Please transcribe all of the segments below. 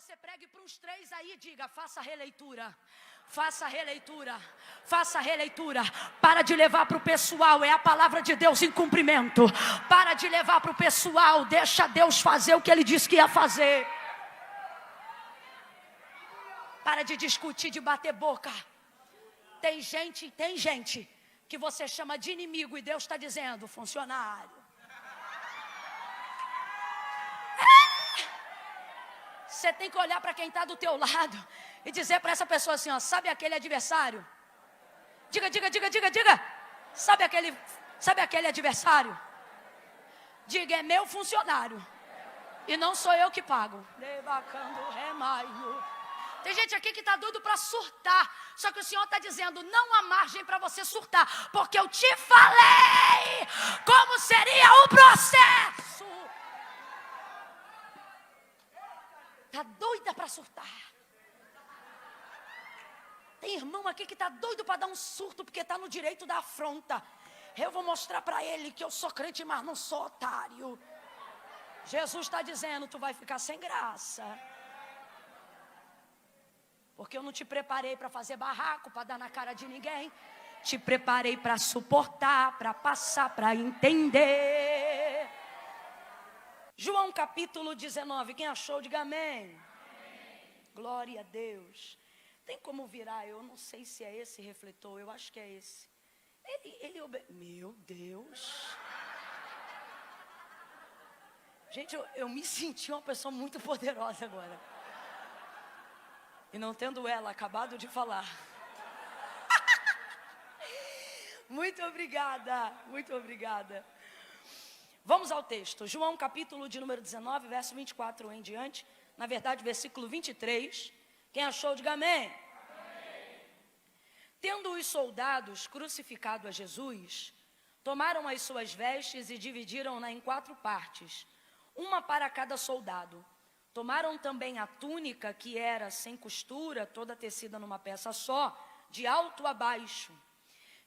você pregue para uns 3 aí, diga, faça releitura. Faça releitura, faça releitura. Para de levar para o pessoal, é a palavra de Deus em cumprimento. Para de levar para o pessoal, deixa Deus fazer o que Ele disse que ia fazer. Para de discutir, de bater boca. Tem gente que você chama de inimigo e Deus está dizendo, funcionário. Você tem que olhar para quem está do teu lado e dizer para essa pessoa assim, ó, sabe aquele adversário? Diga. Sabe aquele adversário? Diga, é meu funcionário. E não sou eu que pago. Tem gente aqui que está doido para surtar. Só que o Senhor está dizendo, não há margem para você surtar. Porque eu te falei como seria o processo. Está doida para surtar. Tem irmão aqui que está doido para dar um surto porque está no direito da afronta. Eu vou mostrar para ele que eu sou crente, mas não sou otário. Jesus está dizendo, tu vai ficar sem graça. Porque eu não te preparei para fazer barraco, para dar na cara de ninguém. Te preparei para suportar, para passar, para entender. João capítulo 19, quem achou, diga amém. Amém. Glória a Deus. Tem como virar, eu não sei se é esse refletor, eu acho que é esse. Meu Deus. Gente, eu me senti uma pessoa muito poderosa agora. E não tendo ela acabado de falar. Muito obrigada, muito obrigada. Vamos ao texto, João capítulo de número 19, verso 24 em diante. Na verdade, versículo 23. Quem achou, diga amém. Amém. Tendo os soldados crucificado a Jesus, tomaram as suas vestes e dividiram-na em 4 partes, uma para cada soldado. Tomaram também a túnica, que era sem costura, toda tecida numa peça só, de alto a baixo.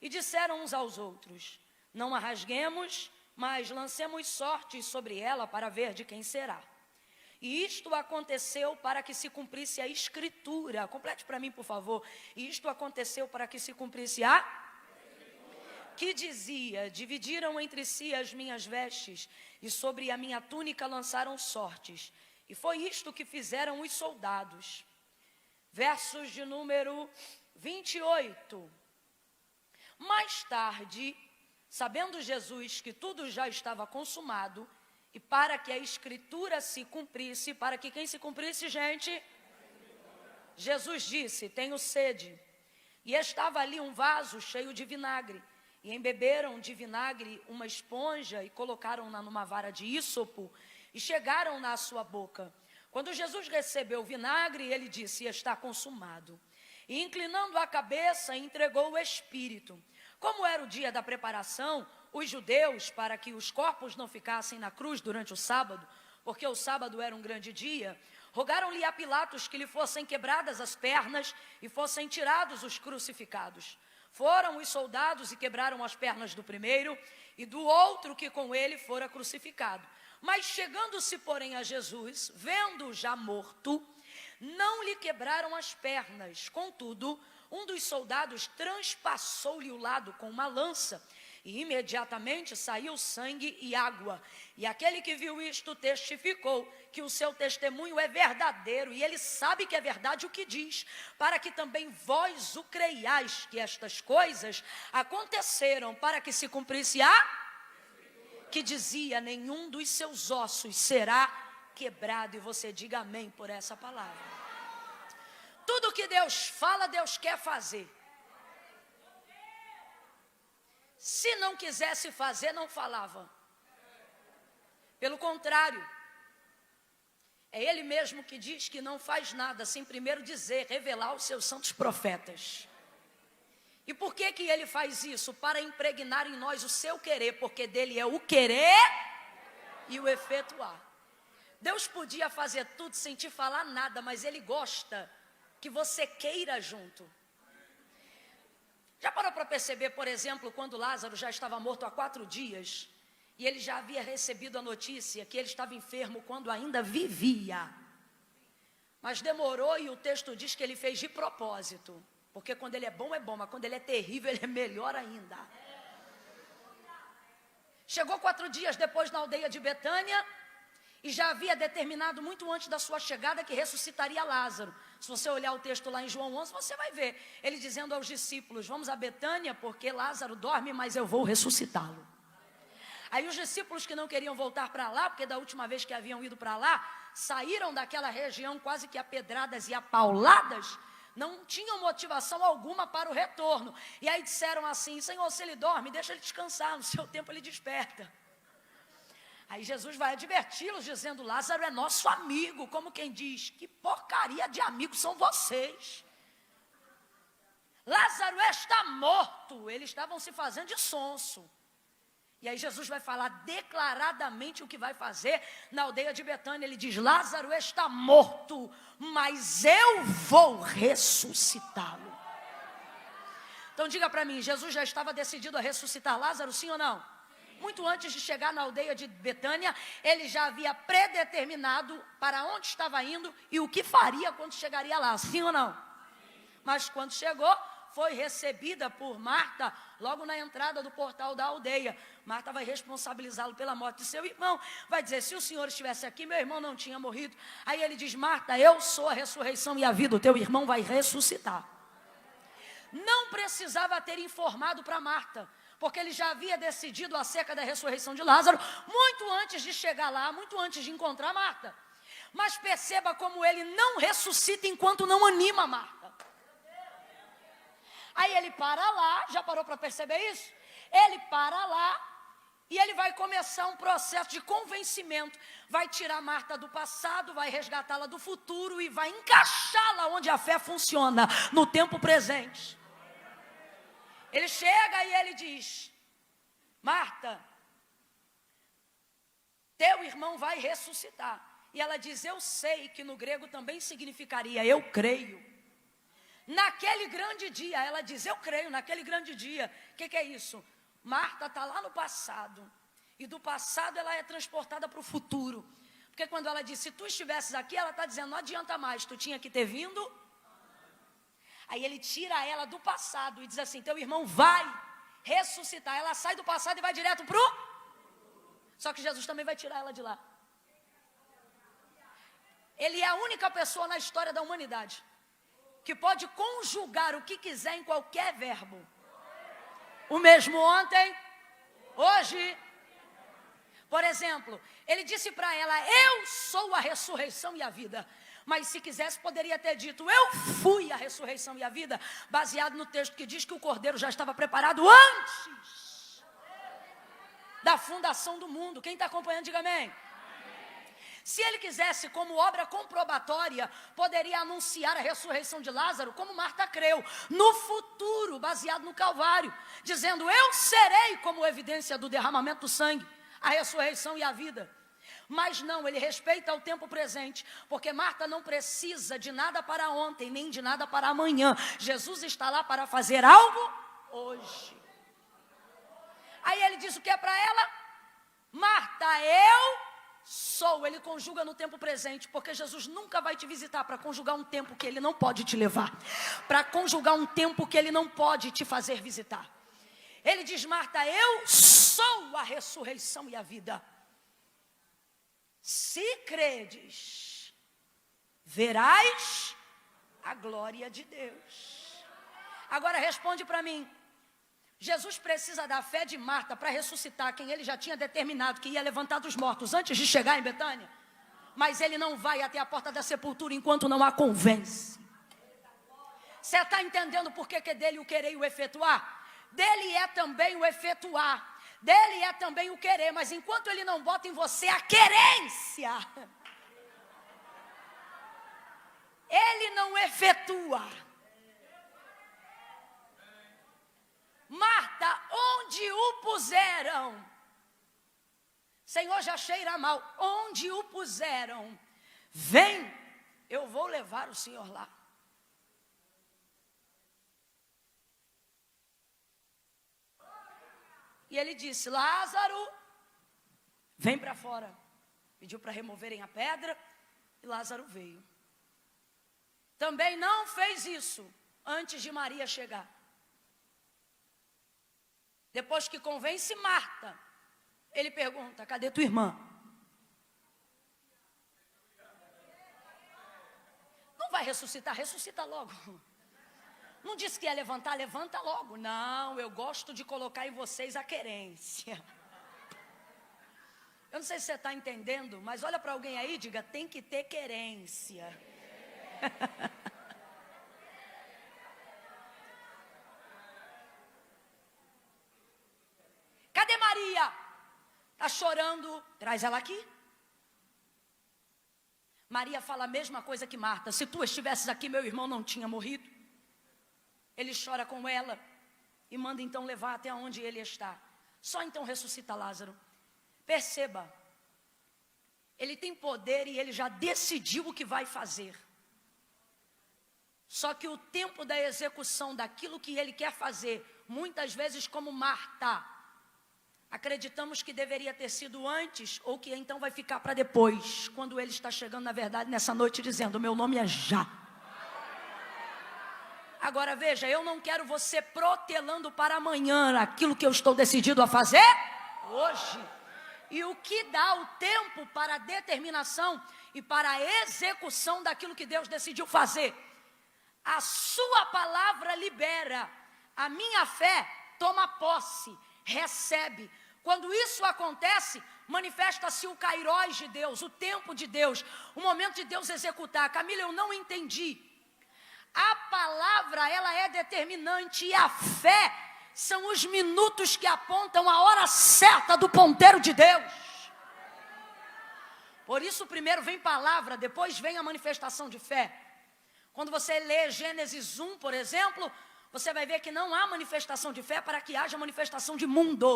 E disseram uns aos outros, não a rasguemos, mas lancemos sortes sobre ela para ver de quem será. E isto aconteceu para que se cumprisse a escritura. Complete para mim, por favor. E isto aconteceu para que se cumprisse a... que dizia, dividiram entre si as minhas vestes, e sobre a minha túnica lançaram sortes. E foi isto que fizeram os soldados. Versos de número 28. Mais tarde, sabendo Jesus que tudo já estava consumado, e para que a escritura se cumprisse, para que quem se cumprisse, gente? Jesus disse, tenho sede. E estava ali um vaso cheio de vinagre. E embeberam de vinagre uma esponja e colocaram-na numa vara de ísopo e chegaram-na à sua boca. Quando Jesus recebeu o vinagre, ele disse, está consumado. E inclinando a cabeça, entregou o Espírito. Como era o dia da preparação, os judeus, para que os corpos não ficassem na cruz durante o sábado, porque o sábado era um grande dia, rogaram-lhe a Pilatos que lhe fossem quebradas as pernas e fossem tirados os crucificados. Foram os soldados e quebraram as pernas do primeiro e do outro que com ele fora crucificado. Mas chegando-se, porém, a Jesus, vendo-o já morto, não lhe quebraram as pernas. Contudo, um dos soldados transpassou-lhe o lado com uma lança, e imediatamente saiu sangue e água. E aquele que viu isto testificou que o seu testemunho é verdadeiro, e ele sabe que é verdade o que diz, para que também vós o creiais, que estas coisas aconteceram para que se cumprisse a... que dizia, nenhum dos seus ossos será quebrado. E você diga amém por essa palavra. Tudo que Deus fala, Deus quer fazer. Se não quisesse fazer, não falava. Pelo contrário, é Ele mesmo que diz que não faz nada sem primeiro dizer, revelar os seus santos profetas. E por que que Ele faz isso? Para impregnar em nós o seu querer, porque dele é o querer e o efetuar. Deus podia fazer tudo sem te falar nada, mas Ele gosta que você queira junto. Já parou para perceber, por exemplo, quando Lázaro já estava morto há 4 dias, e ele já havia recebido a notícia que ele estava enfermo quando ainda vivia. Mas demorou e o texto diz que ele fez de propósito. Porque quando ele é bom, mas quando ele é terrível, ele é melhor ainda. Chegou 4 dias depois na aldeia de Betânia e já havia determinado muito antes da sua chegada que ressuscitaria Lázaro. Se você olhar o texto lá em João 11, você vai ver ele dizendo aos discípulos: vamos a Betânia porque Lázaro dorme, mas eu vou ressuscitá-lo. Aí os discípulos que não queriam voltar para lá, porque da última vez que haviam ido para lá, saíram daquela região quase que a pedradas e a pauladas, não tinham motivação alguma para o retorno. E aí disseram assim: Senhor, se ele dorme, deixa ele descansar, no seu tempo ele desperta. Aí Jesus vai adverti-los dizendo: Lázaro é nosso amigo. Como quem diz: que porcaria de amigos são vocês? Lázaro está morto. Eles estavam se fazendo de sonso. E aí Jesus vai falar declaradamente o que vai fazer na aldeia de Betânia. Ele diz: Lázaro está morto, mas eu vou ressuscitá-lo. Então diga para mim, Jesus já estava decidido a ressuscitar Lázaro, sim ou não? Muito antes de chegar na aldeia de Betânia, ele já havia predeterminado para onde estava indo e o que faria quando chegaria lá, sim ou não? Mas quando chegou, foi recebida por Marta, logo na entrada do portal da aldeia. Marta vai responsabilizá-lo pela morte de seu irmão, vai dizer: se o Senhor estivesse aqui, meu irmão não tinha morrido. Aí ele diz: Marta, eu sou a ressurreição e a vida, o teu irmão vai ressuscitar. Não precisava ter informado para Marta, porque ele já havia decidido acerca da ressurreição de Lázaro, muito antes de chegar lá, muito antes de encontrar Marta. Mas perceba como ele não ressuscita enquanto não anima Marta. Aí ele para lá, já parou para perceber isso? Ele para lá e ele vai começar um processo de convencimento. Vai tirar Marta do passado, vai resgatá-la do futuro e vai encaixá-la onde a fé funciona, no tempo presente. Ele chega e ele diz: Marta, teu irmão vai ressuscitar. E ela diz: eu sei, que no grego também significaria eu creio. Naquele grande dia, ela diz: eu creio, naquele grande dia. O que é isso? Marta está lá no passado, e do passado ela é transportada para o futuro. Porque quando ela diz: se tu estivesses aqui, ela está dizendo: não adianta mais, tu tinha que ter vindo. Aí ele tira ela do passado e diz assim: teu irmão vai ressuscitar. Ela sai do passado e vai direto para o... Só que Jesus também vai tirar ela de lá. Ele é a única pessoa na história da humanidade que pode conjugar o que quiser em qualquer verbo. O mesmo ontem, hoje. Por exemplo, ele disse para ela: eu sou a ressurreição e a vida. Mas se quisesse, poderia ter dito: eu fui a ressurreição e a vida, baseado no texto que diz que o cordeiro já estava preparado antes da fundação do mundo. Quem está acompanhando, diga amém. Se ele quisesse, como obra comprobatória, poderia anunciar a ressurreição de Lázaro, como Marta creu, no futuro, baseado no Calvário, dizendo: eu serei como evidência do derramamento do sangue, a ressurreição e a vida. Mas não, ele respeita o tempo presente, porque Marta não precisa de nada para ontem, nem de nada para amanhã. Jesus está lá para fazer algo hoje. Aí ele diz o que é para ela? Marta, eu sou. Ele conjuga no tempo presente, porque Jesus nunca vai te visitar para conjugar um tempo que ele não pode te levar, para conjugar um tempo que ele não pode te fazer visitar. Ele diz: Marta, eu sou a ressurreição e a vida. Se credes, verás a glória de Deus. Agora responde para mim: Jesus precisa da fé de Marta para ressuscitar quem ele já tinha determinado que ia levantar dos mortos antes de chegar em Betânia? Mas ele não vai até a porta da sepultura enquanto não a convence. Você está entendendo por que é dele o querer e o efetuar? Dele é também o efetuar. Dele é também o querer, mas enquanto ele não bota em você a querência, ele não efetua. Marta, onde o puseram? Senhor, já cheira mal. Onde o puseram? Vem, eu vou levar o Senhor lá. E ele disse: Lázaro, vem para fora. Pediu para removerem a pedra e Lázaro veio. também não fez isso antes de Maria chegar. Depois que convence Marta, ele pergunta: cadê tua irmã? Não vai ressuscitar? Ressuscita logo. Não disse que ia levantar? Levanta logo. Não, eu gosto de colocar em vocês a querência. Eu não sei se você está entendendo, mas olha para alguém aí e diga: tem que ter querência. Cadê Maria? Está chorando, traz ela aqui. Maria fala a mesma coisa que Marta: se tu estivesses aqui, meu irmão não tinha morrido. Ele chora com ela e manda então levar até onde ele está. Só então ressuscita Lázaro. Perceba, ele tem poder e ele já decidiu o que vai fazer. Só que o tempo da execução daquilo que ele quer fazer, muitas vezes como Marta, acreditamos que deveria ter sido antes, ou que então vai ficar para depois, quando ele está chegando, na verdade, nessa noite, dizendo: meu nome é já. Agora veja, eu não quero você protelando para amanhã aquilo que eu estou decidido a fazer hoje. E o que dá o tempo para a determinação e para a execução daquilo que Deus decidiu fazer? A sua palavra libera, a minha fé toma posse, recebe. Quando isso acontece, manifesta-se o kairós de Deus, o tempo de Deus, o momento de Deus executar. Camila, eu não entendi. A palavra, ela é determinante, e a fé são os minutos que apontam a hora certa do ponteiro de Deus. Por isso primeiro vem palavra, depois vem a manifestação de fé. Quando você lê Gênesis 1, por exemplo, você vai ver que não há manifestação de fé para que haja manifestação de mundo.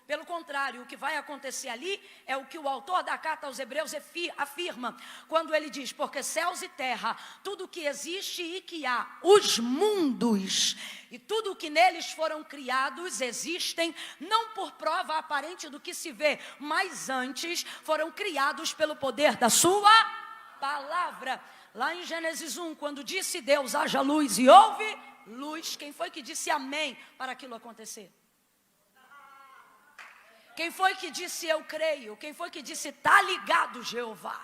Pelo contrário, o que vai acontecer ali é o que o autor da carta aos Hebreus afirma, quando ele diz: porque céus e terra, tudo que existe e que há, os mundos e tudo que neles foram criados, existem não por prova aparente do que se vê, mas antes foram criados pelo poder da sua palavra. Lá em Gênesis 1, quando disse Deus: haja luz, e houve luz, quem foi que disse amém para aquilo acontecer? Quem foi que disse eu creio? Quem foi que disse tá ligado, Jeová?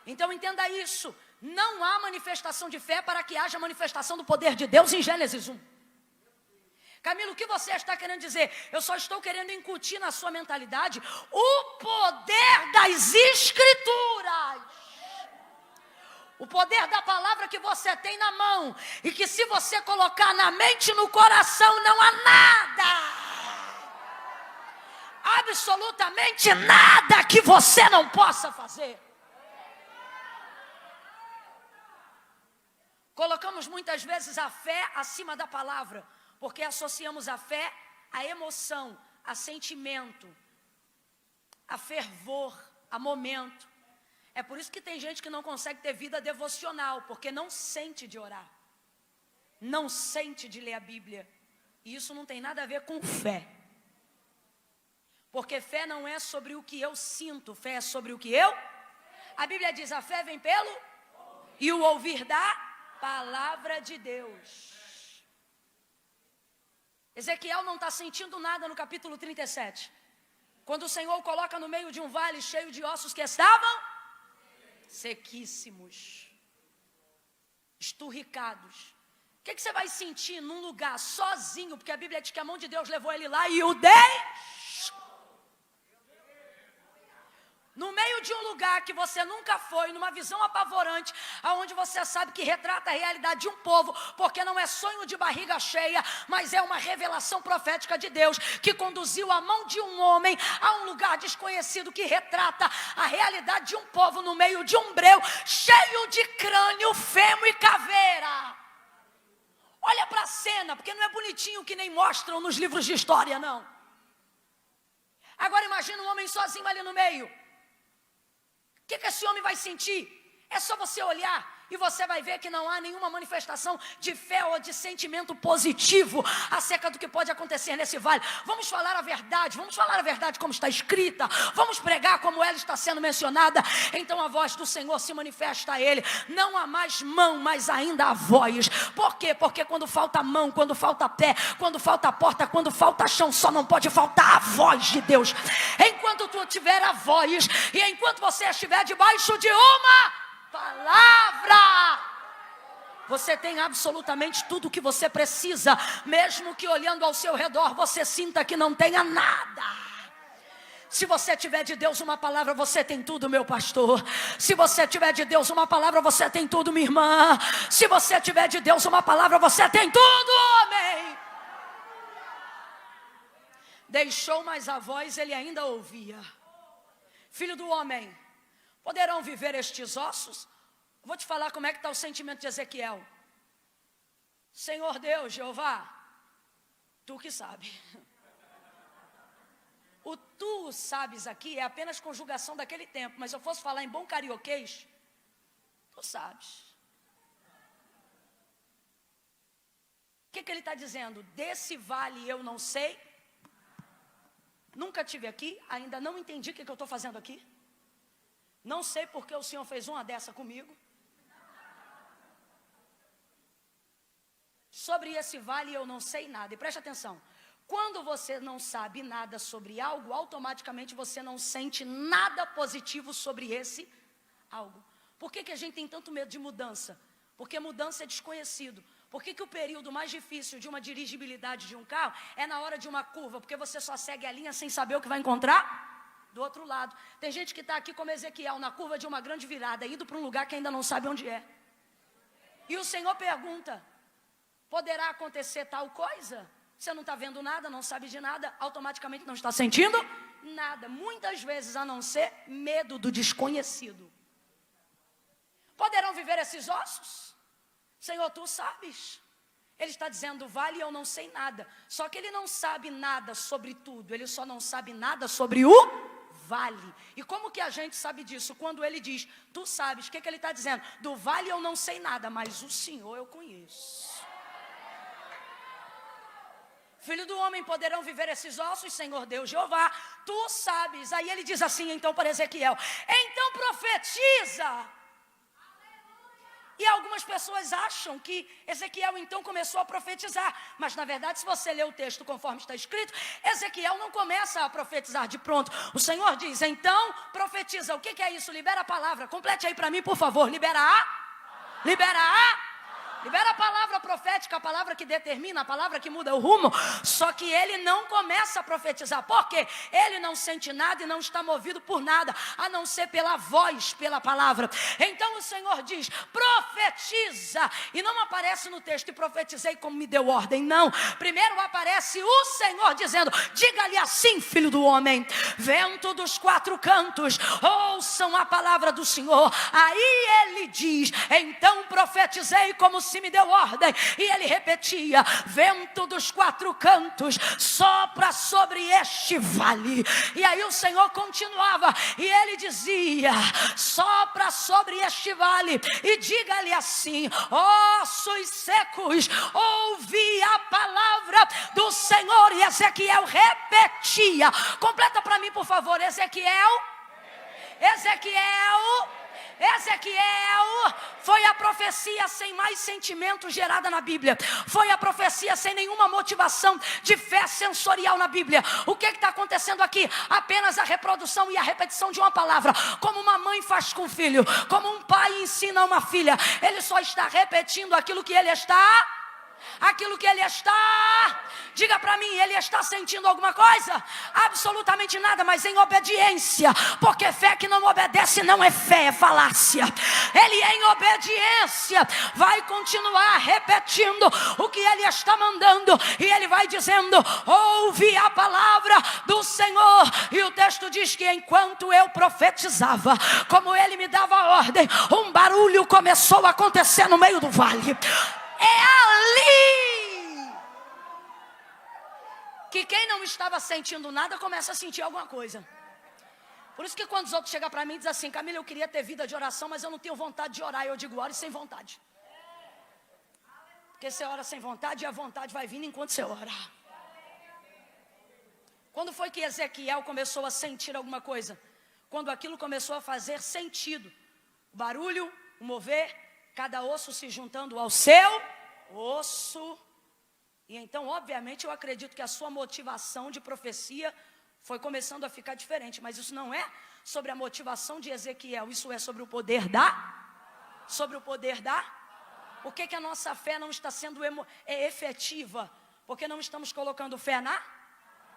Então entenda isso, não há manifestação de fé para que haja manifestação do poder de Deus em Gênesis 1. Camilo, o que você está querendo dizer? Eu só estou querendo incutir na sua mentalidade o poder das Escrituras. O poder da palavra que você tem na mão, e que se você colocar na mente e no coração, não há nada, absolutamente nada que você não possa fazer. Colocamos muitas vezes a fé acima da palavra, porque associamos a fé a emoção, a sentimento, a fervor, a momento. É por isso que tem gente que não consegue ter vida devocional, porque não sente de orar, não sente de ler a Bíblia. E isso não tem nada a ver com fé. Porque fé não é sobre o que eu sinto, fé é sobre o que eu... A Bíblia diz: a fé vem pelo... e o ouvir da palavra de Deus. Ezequiel não está sentindo nada no capítulo 37. Quando o Senhor o coloca no meio de um vale cheio de ossos que estavam sequíssimos, esturricados. O que você vai sentir num lugar sozinho? Porque a Bíblia diz que a mão de Deus levou ele lá e o deixou. No meio de um lugar que você nunca foi, numa visão apavorante, aonde você sabe que retrata a realidade de um povo, porque não é sonho de barriga cheia, mas é uma revelação profética de Deus, que conduziu a mão de um homem a um lugar desconhecido, que retrata a realidade de um povo no meio de um breu, cheio de crânio, fêmur e caveira. Olha para a cena, porque não é bonitinho que nem mostram nos livros de história, não. Agora imagina um homem sozinho ali no meio. O que esse homem vai sentir? É só você olhar e você vai ver que não há nenhuma manifestação de fé ou de sentimento positivo acerca do que pode acontecer nesse vale. Vamos falar a verdade como está escrita, vamos pregar como ela está sendo mencionada. Então a voz do Senhor se manifesta a ele. Não há mais mão, mas ainda há voz. Por quê? Porque quando falta mão, quando falta pé, quando falta porta, quando falta chão, só não pode faltar a voz de Deus. Enquanto tu tiver a voz, e enquanto você estiver debaixo de uma palavra, você tem absolutamente tudo o que você precisa, mesmo que olhando ao seu redor você sinta que não tenha nada. Se você tiver de Deus uma palavra, você tem tudo, meu pastor. Se você tiver de Deus uma palavra, você tem tudo, minha irmã. Se você tiver de Deus uma palavra, você tem tudo, homem. Deixou mais a voz, ele ainda ouvia. Filho do homem, poderão viver estes ossos? Vou te falar como é que está o sentimento de Ezequiel. Senhor Deus, Jeová, tu que sabe. O tu sabes aqui é apenas conjugação daquele tempo, mas se eu fosse falar em bom carioquês, tu sabes. O que ele está dizendo? Desse vale eu não sei, nunca tive aqui, ainda não entendi o que eu estou fazendo aqui. Não sei porque o Senhor fez uma dessa comigo. Sobre esse vale eu não sei nada. E preste atenção. Quando você não sabe nada sobre algo, automaticamente você não sente nada positivo sobre esse algo. Por que a gente tem tanto medo de mudança? Porque mudança é desconhecido. Por que o período mais difícil de uma dirigibilidade de um carro é na hora de uma curva? Porque você só segue a linha sem saber o que vai encontrar do outro lado. Tem gente que está aqui como Ezequiel, na curva de uma grande virada, indo para um lugar que ainda não sabe onde é. E o Senhor pergunta, poderá acontecer tal coisa? Você não está vendo nada, não sabe de nada, automaticamente não está sentindo nada. Muitas vezes a não ser medo do desconhecido. Poderão viver esses ossos? Senhor, tu sabes. Ele está dizendo, vale, eu não sei nada. Só que ele não sabe nada sobre tudo, ele só não sabe nada sobre o vale. E como que a gente sabe disso? Quando ele diz, tu sabes, o que ele está dizendo? Do vale eu não sei nada, mas o Senhor eu conheço. Filho do homem, poderão viver esses ossos, Senhor Deus, Jeová, tu sabes. Aí ele diz assim, então, para Ezequiel, então profetiza. E algumas pessoas acham que Ezequiel então começou a profetizar. Mas na verdade, se você ler o texto conforme está escrito, Ezequiel não começa a profetizar de pronto. O Senhor diz, então profetiza. O que é isso? Libera a palavra. Complete aí para mim, por favor. Libera a palavra profética, a palavra que determina, a palavra que muda o rumo. Só que ele não começa a profetizar. Por quê? Ele não sente nada e não está movido por nada, a não ser pela voz, pela palavra. Então o Senhor diz, profetiza. E não aparece no texto, e profetizei como me deu ordem. Não. Primeiro aparece o Senhor dizendo, diga-lhe assim, filho do homem, vento dos quatro cantos, ouçam a palavra do Senhor. Aí ele diz, então profetizei como se me deu ordem. E ele repetia, vento dos quatro cantos, sopra sobre este vale. E aí o Senhor continuava, e ele dizia, sopra sobre este vale, e diga-lhe assim, ossos secos, ouvi a palavra do Senhor. E Ezequiel repetia. Completa para mim, por favor, Ezequiel, foi a profecia sem mais sentimento gerada na Bíblia. Foi a profecia sem nenhuma motivação de fé sensorial na Bíblia. O que está acontecendo aqui? Apenas a reprodução e a repetição de uma palavra. Como uma mãe faz com o filho, como um pai ensina a uma filha. Ele só está repetindo aquilo que ele está... Diga para mim, ele está sentindo alguma coisa? Absolutamente nada, mas em obediência. Porque fé que não obedece não é fé, é falácia. Ele em obediência vai continuar repetindo o que ele está mandando. E ele vai dizendo, ouve a palavra do Senhor. E o texto diz que enquanto eu profetizava, como ele me dava ordem, um barulho começou a acontecer no meio do vale. É ali que quem não estava sentindo nada começa a sentir alguma coisa. Por isso que quando os outros chegam para mim e dizem assim: Camila, eu queria ter vida de oração, mas eu não tenho vontade de orar. Eu digo: ore sem vontade. Porque você ora sem vontade e a vontade vai vindo enquanto você ora. Quando foi que Ezequiel começou a sentir alguma coisa? Quando aquilo começou a fazer sentido. O barulho, o mover, cada osso se juntando ao seu osso. E então, obviamente, eu acredito que a sua motivação de profecia foi começando a ficar diferente. Mas isso não é sobre a motivação de Ezequiel. Isso é sobre o poder da... Sobre o poder da... Por que a nossa fé não está sendo efetiva? Porque não estamos colocando fé na...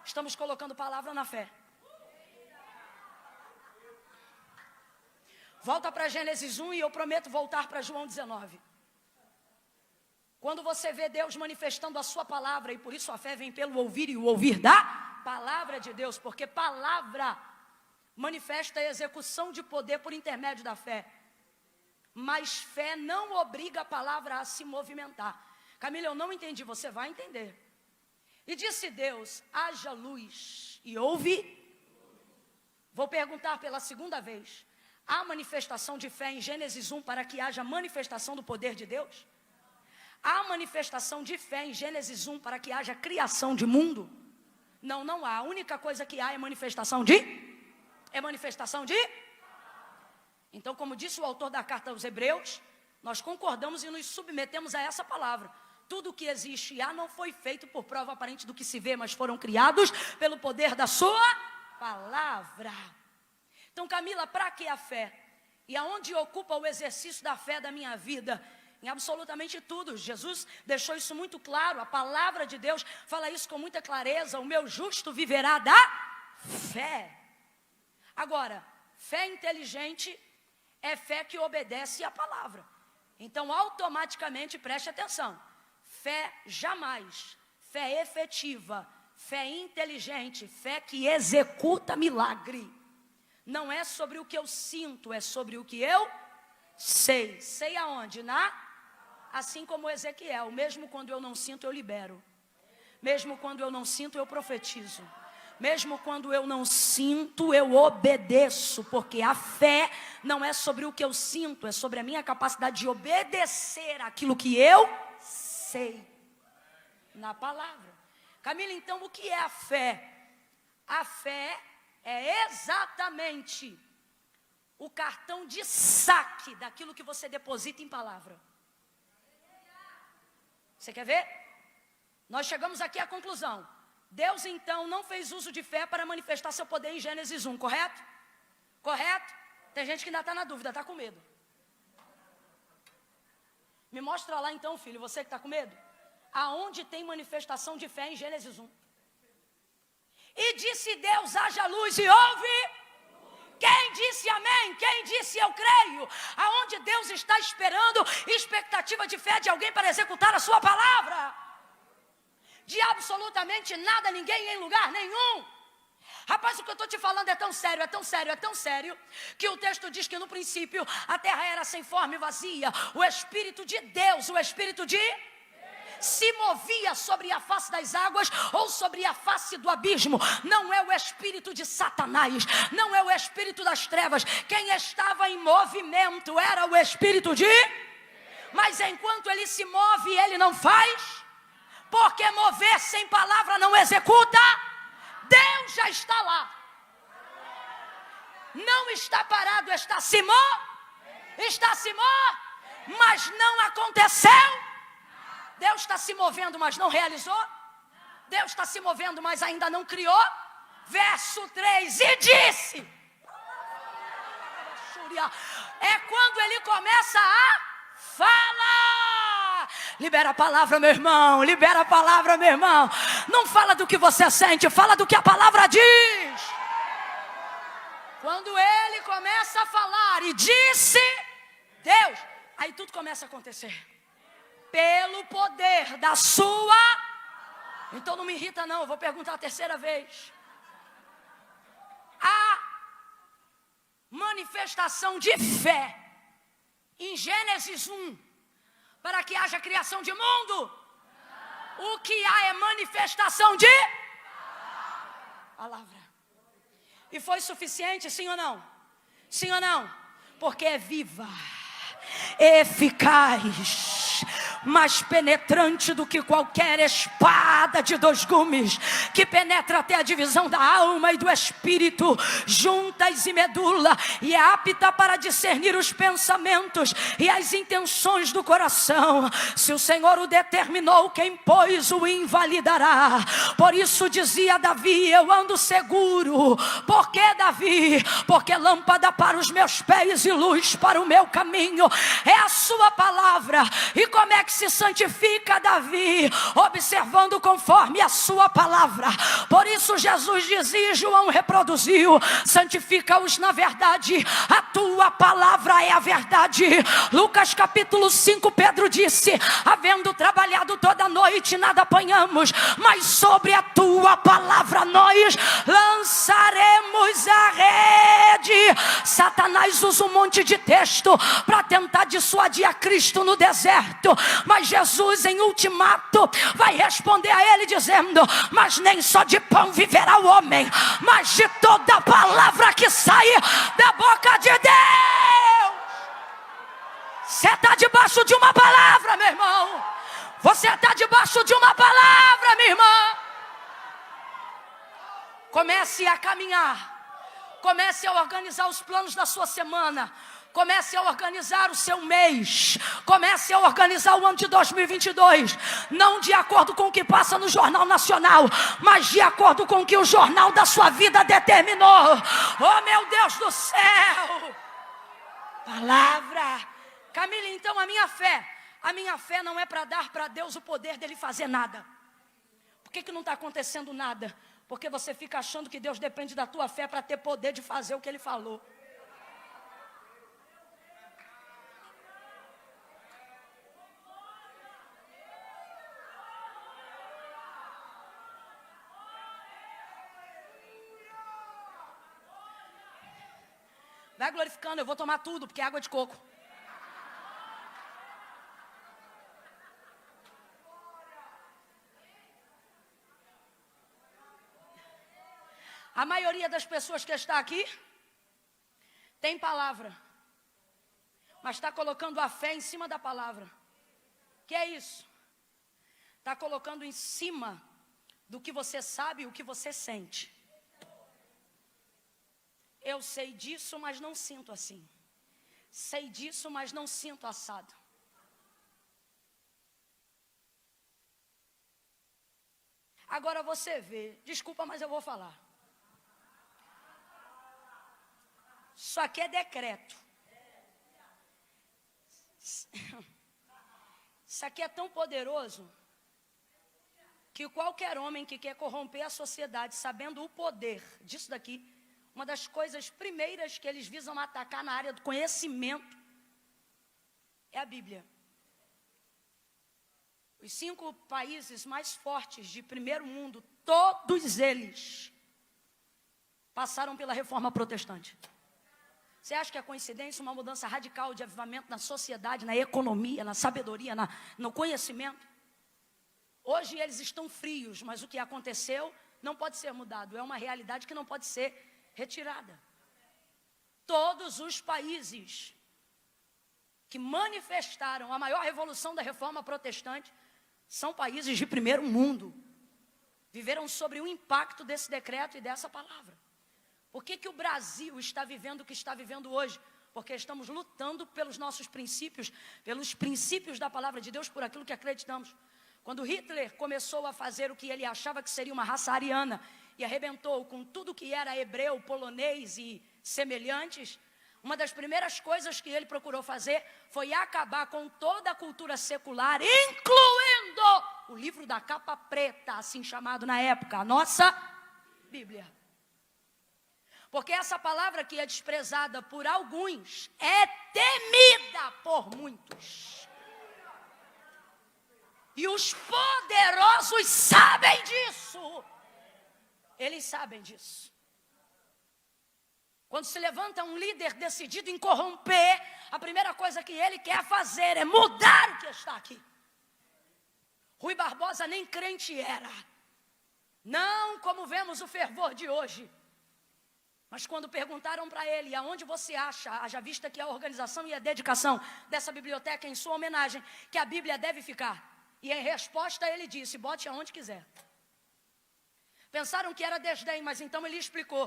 Estamos colocando palavra na fé. Volta para Gênesis 1 e eu prometo voltar para João 19. Quando você vê Deus manifestando a sua palavra, e por isso a fé vem pelo ouvir e o ouvir da palavra de Deus, porque palavra manifesta a execução de poder por intermédio da fé. Mas fé não obriga a palavra a se movimentar. Camila, eu não entendi, você vai entender. E disse Deus: haja luz, e houve. Vou perguntar pela segunda vez: há manifestação de fé em Gênesis 1 para que haja manifestação do poder de Deus? Há manifestação de fé em Gênesis 1 para que haja criação de mundo? Não, não há. A única coisa que há é manifestação de... É manifestação de... Então, como disse o autor da carta aos Hebreus, nós concordamos e nos submetemos a essa palavra. Tudo que existe e há não foi feito por prova aparente do que se vê, mas foram criados pelo poder da sua palavra. Então, Camila, para que a fé? E aonde ocupa o exercício da fé da minha vida? Em absolutamente tudo. Jesus deixou isso muito claro. A palavra de Deus fala isso com muita clareza. O meu justo viverá da fé. Agora, fé inteligente é fé que obedece à palavra. Então, automaticamente, preste atenção. Fé jamais, fé efetiva, fé inteligente, fé que executa milagre. Não é sobre o que eu sinto, é sobre o que eu sei. Sei aonde? Assim como Ezequiel, mesmo quando eu não sinto, eu libero. Mesmo quando eu não sinto, eu profetizo. Mesmo quando eu não sinto, eu obedeço. Porque a fé não é sobre o que eu sinto, é sobre a minha capacidade de obedecer aquilo que eu sei na palavra. Camila, então o que é a fé? A fé é exatamente o cartão de saque daquilo que você deposita em palavra. Você quer ver? Nós chegamos aqui à conclusão. Deus então não fez uso de fé para manifestar seu poder em Gênesis 1, correto? Correto? Tem gente que ainda está na dúvida, está com medo. Me mostra lá então, filho, você que está com medo. Aonde tem manifestação de fé em Gênesis 1? E disse Deus: haja luz, e houve. Quem disse amém? Quem disse eu creio? Aonde Deus está esperando expectativa de fé de alguém para executar a sua palavra? De absolutamente nada, ninguém em lugar nenhum. Rapaz, o que eu estou te falando é tão sério, é tão sério, é tão sério, que o texto diz que no princípio a terra era sem forma e vazia. O Espírito de Deus, o Espírito de... se movia sobre a face das águas ou sobre a face do abismo. Não é o espírito de Satanás, não é o espírito das trevas. Quem estava em movimento era o espírito de... Mas enquanto ele se move, ele não faz, porque mover sem palavra não executa. Deus já está lá, não está parado, está se mas não aconteceu. Deus está se movendo, mas não realizou. Deus está se movendo, mas ainda não criou. Verso 3, e disse. É quando ele começa a falar. Libera a palavra, meu irmão. Libera a palavra, meu irmão. Não fala do que você sente, fala do que a palavra diz. Quando ele começa a falar e disse Deus, aí tudo começa a acontecer. Pelo poder da sua... Então não me irrita não, eu vou perguntar a terceira vez. A manifestação de fé em Gênesis 1, para que haja criação de mundo. O que há é manifestação de palavra. E foi suficiente, sim ou não? Sim ou não? Porque é viva, eficaz, mais penetrante do que qualquer espada de 2 gumes, que penetra até a divisão da alma e do espírito, juntas e medula, e é apta para discernir os pensamentos e as intenções do coração. Se o Senhor o determinou, quem pois o invalidará? Por isso dizia Davi: eu ando seguro. Por que, Davi? Porque lâmpada para os meus pés e luz para o meu caminho é a sua palavra. E como é que se santifica Davi? Observando conforme a sua palavra. Por isso Jesus dizia, João reproduziu: santifica-os na verdade, a tua palavra é a verdade. Lucas capítulo 5, Pedro disse: havendo trabalhado toda a noite, nada apanhamos, mas sobre a tua palavra nós lançaremos a rede. Satanás usa um monte de texto para tentar dissuadir a Cristo no deserto, mas Jesus em ultimato vai responder a ele dizendo: mas nem só de pão viverá o homem, mas de toda a palavra que sai da boca de Deus. Você está debaixo de uma palavra, meu irmão. Você está debaixo de uma palavra, minha irmã. Comece a caminhar. Comece a organizar os planos da sua semana. Comece a organizar o seu mês. Comece a organizar o ano de 2022. Não de acordo com o que passa no Jornal Nacional, mas de acordo com o que o jornal da sua vida determinou. Oh, meu Deus do céu! Palavra. Camille, então a minha fé não é para dar para Deus o poder dele fazer nada. Por que não está acontecendo nada? Porque você fica achando que Deus depende da tua fé para ter poder de fazer o que ele falou. Vai glorificando, eu vou tomar tudo, porque é água de coco. A maioria das pessoas que está aqui tem palavra, mas está colocando a fé em cima da palavra. Que é isso? Está colocando em cima do que você sabe e o que você sente. Eu sei disso, mas não sinto assim. Sei disso, mas não sinto assado. Agora você vê, desculpa, mas eu vou falar. Isso aqui é decreto. Isso aqui é tão poderoso que qualquer homem que quer corromper a sociedade, sabendo o poder disso daqui, uma das coisas primeiras que eles visam atacar na área do conhecimento é a Bíblia. Os 5 países mais fortes de primeiro mundo, todos eles passaram pela reforma protestante. Você acha que é coincidência uma mudança radical de avivamento na sociedade, na economia, na sabedoria, no conhecimento? Hoje eles estão frios, mas o que aconteceu não pode ser mudado. É uma realidade que não pode ser retirada. Todos os países que manifestaram a maior revolução da reforma protestante são países de primeiro mundo. Viveram sobre o impacto desse decreto e dessa palavra. Por que o Brasil está vivendo o que está vivendo hoje? Porque estamos lutando pelos nossos princípios, pelos princípios da palavra de Deus, por aquilo que acreditamos. Quando Hitler começou a fazer o que ele achava que seria uma raça ariana e arrebentou com tudo que era hebreu, polonês e semelhantes, uma das primeiras coisas que ele procurou fazer foi acabar com toda a cultura secular, incluindo o livro da capa preta, assim chamado na época, a nossa Bíblia. Porque essa palavra que é desprezada por alguns é temida por muitos. E os poderosos sabem disso. Eles sabem disso. Quando se levanta um líder decidido em corromper, a primeira coisa que ele quer fazer é mudar o que está aqui. Rui Barbosa nem crente era. Não como vemos o fervor de hoje. Mas quando perguntaram para ele, aonde você acha, haja vista que a organização e a dedicação dessa biblioteca em sua homenagem, que a Bíblia deve ficar? E em resposta ele disse, bote aonde quiser. Pensaram que era desdém, mas então ele explicou,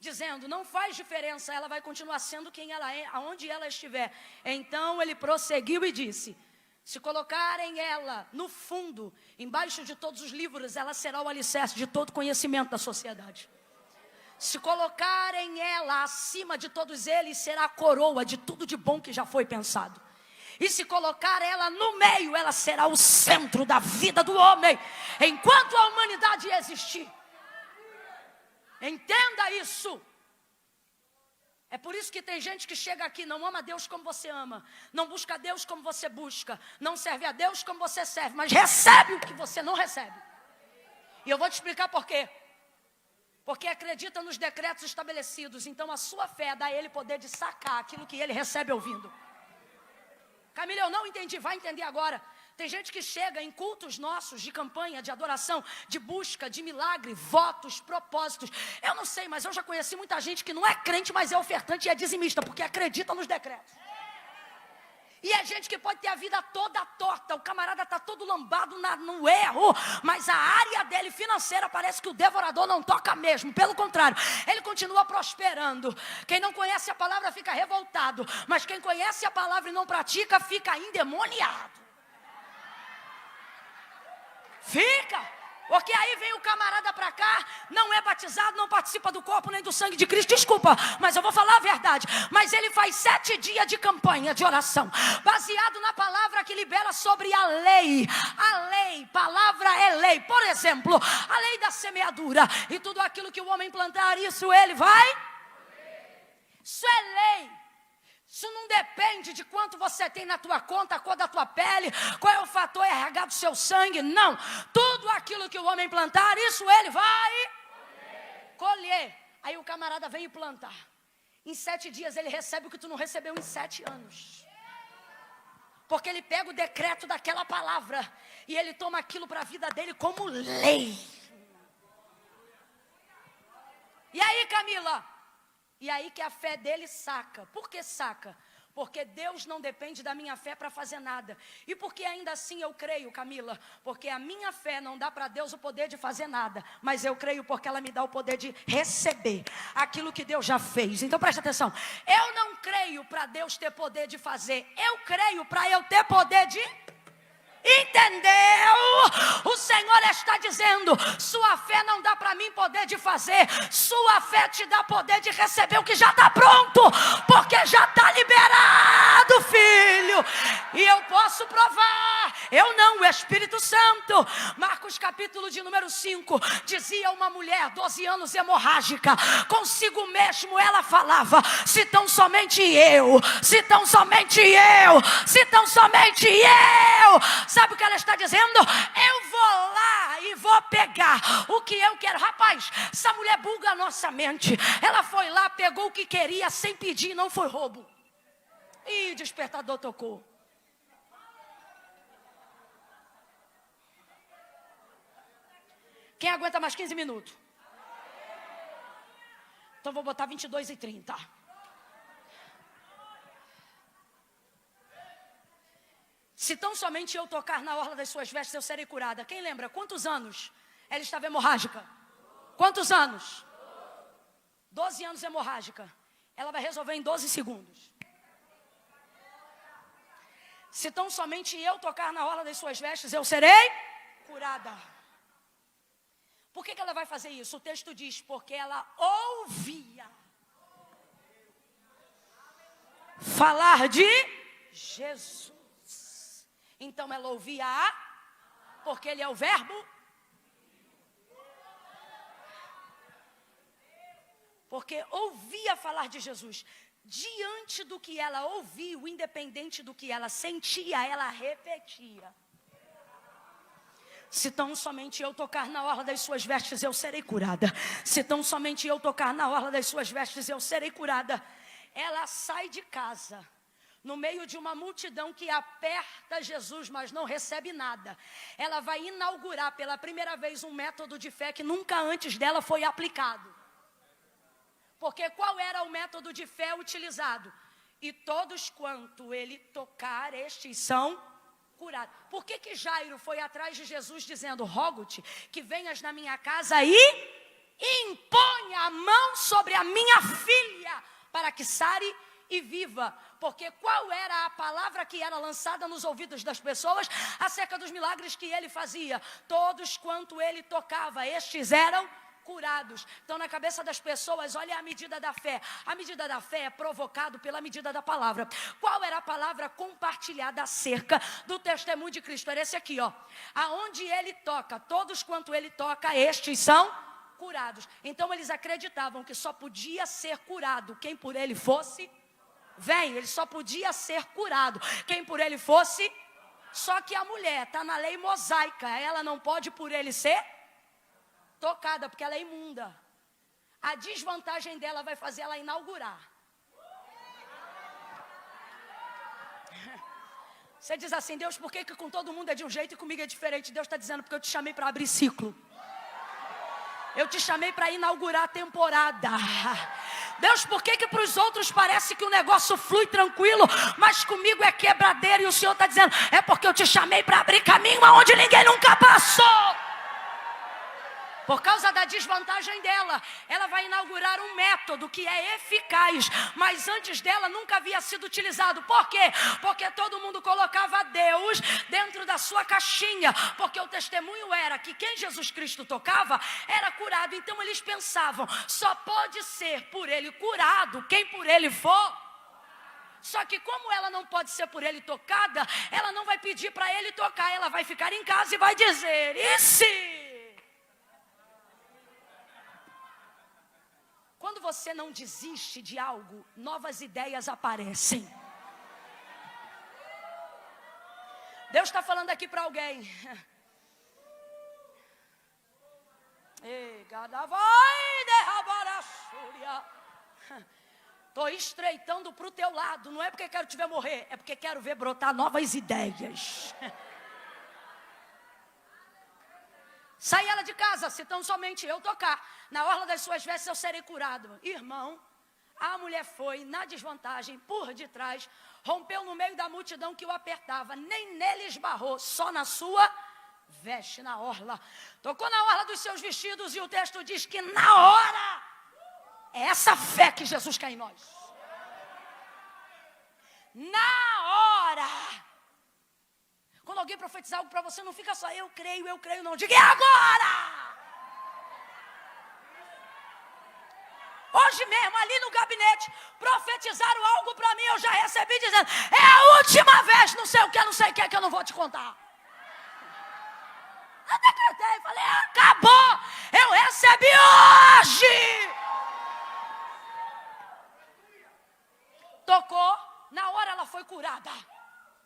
dizendo, não faz diferença, ela vai continuar sendo quem ela é, aonde ela estiver. Então ele prosseguiu e disse, se colocarem ela no fundo, embaixo de todos os livros, ela será o alicerce de todo conhecimento da sociedade. Se colocarem ela acima de todos eles, será a coroa de tudo de bom que já foi pensado. E se colocar ela no meio, ela será o centro da vida do homem, enquanto a humanidade existir. Entenda isso. É por isso que tem gente que chega aqui, não ama Deus como você ama, não busca Deus como você busca, não serve a Deus como você serve, mas recebe o que você não recebe. E eu vou te explicar por quê. Porque acredita nos decretos estabelecidos, então a sua fé dá a ele poder de sacar aquilo que ele recebe ouvindo. Camila, eu não entendi, vai entender agora. Tem gente que chega em cultos nossos de campanha, de adoração, de busca, de milagre, votos, propósitos. Eu não sei, mas eu já conheci muita gente que não é crente, mas é ofertante e é dizimista, porque acredita nos decretos. E é gente que pode ter a vida toda torta, o camarada está todo lambado no erro, mas a área dele financeira parece que o devorador não toca mesmo, pelo contrário, ele continua prosperando. Quem não conhece a palavra fica revoltado, mas quem conhece a palavra e não pratica fica endemoniado. Fica. Porque aí vem o camarada pra cá, não é batizado, não participa do corpo nem do sangue de Cristo. Desculpa, mas eu vou falar a verdade. Mas ele faz 7 dias de campanha, de oração, baseado na palavra que libera sobre a lei. A lei, palavra é lei. Por exemplo, a lei da semeadura. E tudo aquilo que o homem plantar, isso ele vai? Isso é lei. Isso não depende de quanto você tem na tua conta, a cor da tua pele, qual é o fator RH do seu sangue, não. Tudo aquilo que o homem plantar, isso ele vai colher. Aí o camarada vem e plantar. Em 7 dias ele recebe o que tu não recebeu em 7 anos. Porque ele pega o decreto daquela palavra e ele toma aquilo para a vida dele como lei. E aí, Camila? E aí que a fé dele saca. Por que saca? Porque Deus não depende da minha fé para fazer nada. E porque ainda assim eu creio, Camila? Porque a minha fé não dá para Deus o poder de fazer nada. Mas eu creio porque ela me dá o poder de receber aquilo que Deus já fez. Então presta atenção. Eu não creio para Deus ter poder de fazer. Eu creio para eu ter poder de... Entendeu? O Senhor está dizendo, sua fé não dá para mim poder de fazer, sua fé te dá poder de receber o que já está pronto, porque já está liberado, filho. E eu posso provar, eu não, o Espírito Santo. Marcos capítulo de número 5, dizia uma mulher, 12 anos, hemorrágica, consigo mesmo ela falava, se tão somente eu, se tão somente eu, se tão somente eu. Sabe o que ela está dizendo? Eu vou lá e vou pegar o que eu quero. Rapaz, essa mulher buga a nossa mente. Ela foi lá, pegou o que queria sem pedir, não foi roubo. Ih, despertador tocou. Quem aguenta mais 15 minutos? Então vou botar 22:30. Se tão somente eu tocar na orla das suas vestes, eu serei curada. Quem lembra? Quantos anos ela estava hemorrágica? Quantos anos? 12 anos hemorrágica. Ela vai resolver em 12 segundos. Se tão somente eu tocar na orla das suas vestes, eu serei curada. Por que ela vai fazer isso? O texto diz, porque ela ouvia falar de Jesus. Então ela ouvia porque ele é o verbo. Porque ouvia falar de Jesus. Diante do que ela ouviu, independente do que ela sentia, ela repetia. Se tão somente eu tocar na orla das suas vestes, eu serei curada. Se tão somente eu tocar na orla das suas vestes, eu serei curada. Ela sai de casa, no meio de uma multidão que aperta Jesus, mas não recebe nada. Ela vai inaugurar pela primeira vez um método de fé que nunca antes dela foi aplicado. Porque qual era o método de fé utilizado? E todos quanto ele tocar, estes são curados. Por que Jairo foi atrás de Jesus dizendo: rogo-te que venhas na minha casa e imponha a mão sobre a minha filha para que sare e viva? Porque qual era a palavra que era lançada nos ouvidos das pessoas acerca dos milagres que ele fazia? Todos quanto ele tocava, estes eram curados. Então, na cabeça das pessoas, olha a medida da fé. A medida da fé é provocado pela medida da palavra. Qual era a palavra compartilhada acerca do testemunho de Cristo? Era esse aqui, ó. Aonde ele toca, todos quanto ele toca, estes são curados. Então, eles acreditavam que só podia ser curado quem por ele fosse. Ele só podia ser curado quem por ele fosse. Só que a mulher está na lei mosaica. Ela não pode por ele ser tocada, porque ela é imunda. A desvantagem dela vai fazer ela inaugurar. Você diz assim: Deus, por que com todo mundo é de um jeito e comigo é diferente? Deus está dizendo: porque eu te chamei para abrir ciclo. Eu te chamei para inaugurar a temporada. Deus, por que para os outros parece que o negócio flui tranquilo, mas comigo é quebradeiro? E o Senhor está dizendo: é porque eu te chamei para abrir caminho aonde ninguém nunca passou. Por causa da desvantagem dela, ela vai inaugurar um método que é eficaz, mas antes dela nunca havia sido utilizado. Por quê? Porque todo mundo colocava Deus dentro da sua caixinha, porque o testemunho era que quem Jesus Cristo tocava era curado. Então eles pensavam: só pode ser por ele curado quem por ele for. Só que como ela não pode ser por ele tocada, ela não vai pedir para ele tocar, ela vai ficar em casa e vai dizer: e se? Quando você não desiste de algo, novas ideias aparecem. Deus está falando aqui para alguém. Estou estreitando para o teu lado. Não é porque quero te ver morrer, é porque quero ver brotar novas ideias. Sai ela de casa, se tão somente eu tocar na orla das suas vestes, eu serei curado. Irmão, a mulher foi na desvantagem, por detrás, rompeu no meio da multidão que o apertava, nem nele esbarrou, só na sua veste, na orla. Tocou na orla dos seus vestidos e o texto diz que na hora, é essa fé que Jesus quer em nós. Na hora. Quando alguém profetizar algo para você, não fica só: eu creio, não. Diga: é agora! Hoje mesmo, ali no gabinete, profetizaram algo para mim, eu já recebi dizendo: é a última vez, não sei o que eu não vou te contar. Eu decretei, falei: acabou, eu recebi hoje. Tocou, na hora ela foi curada.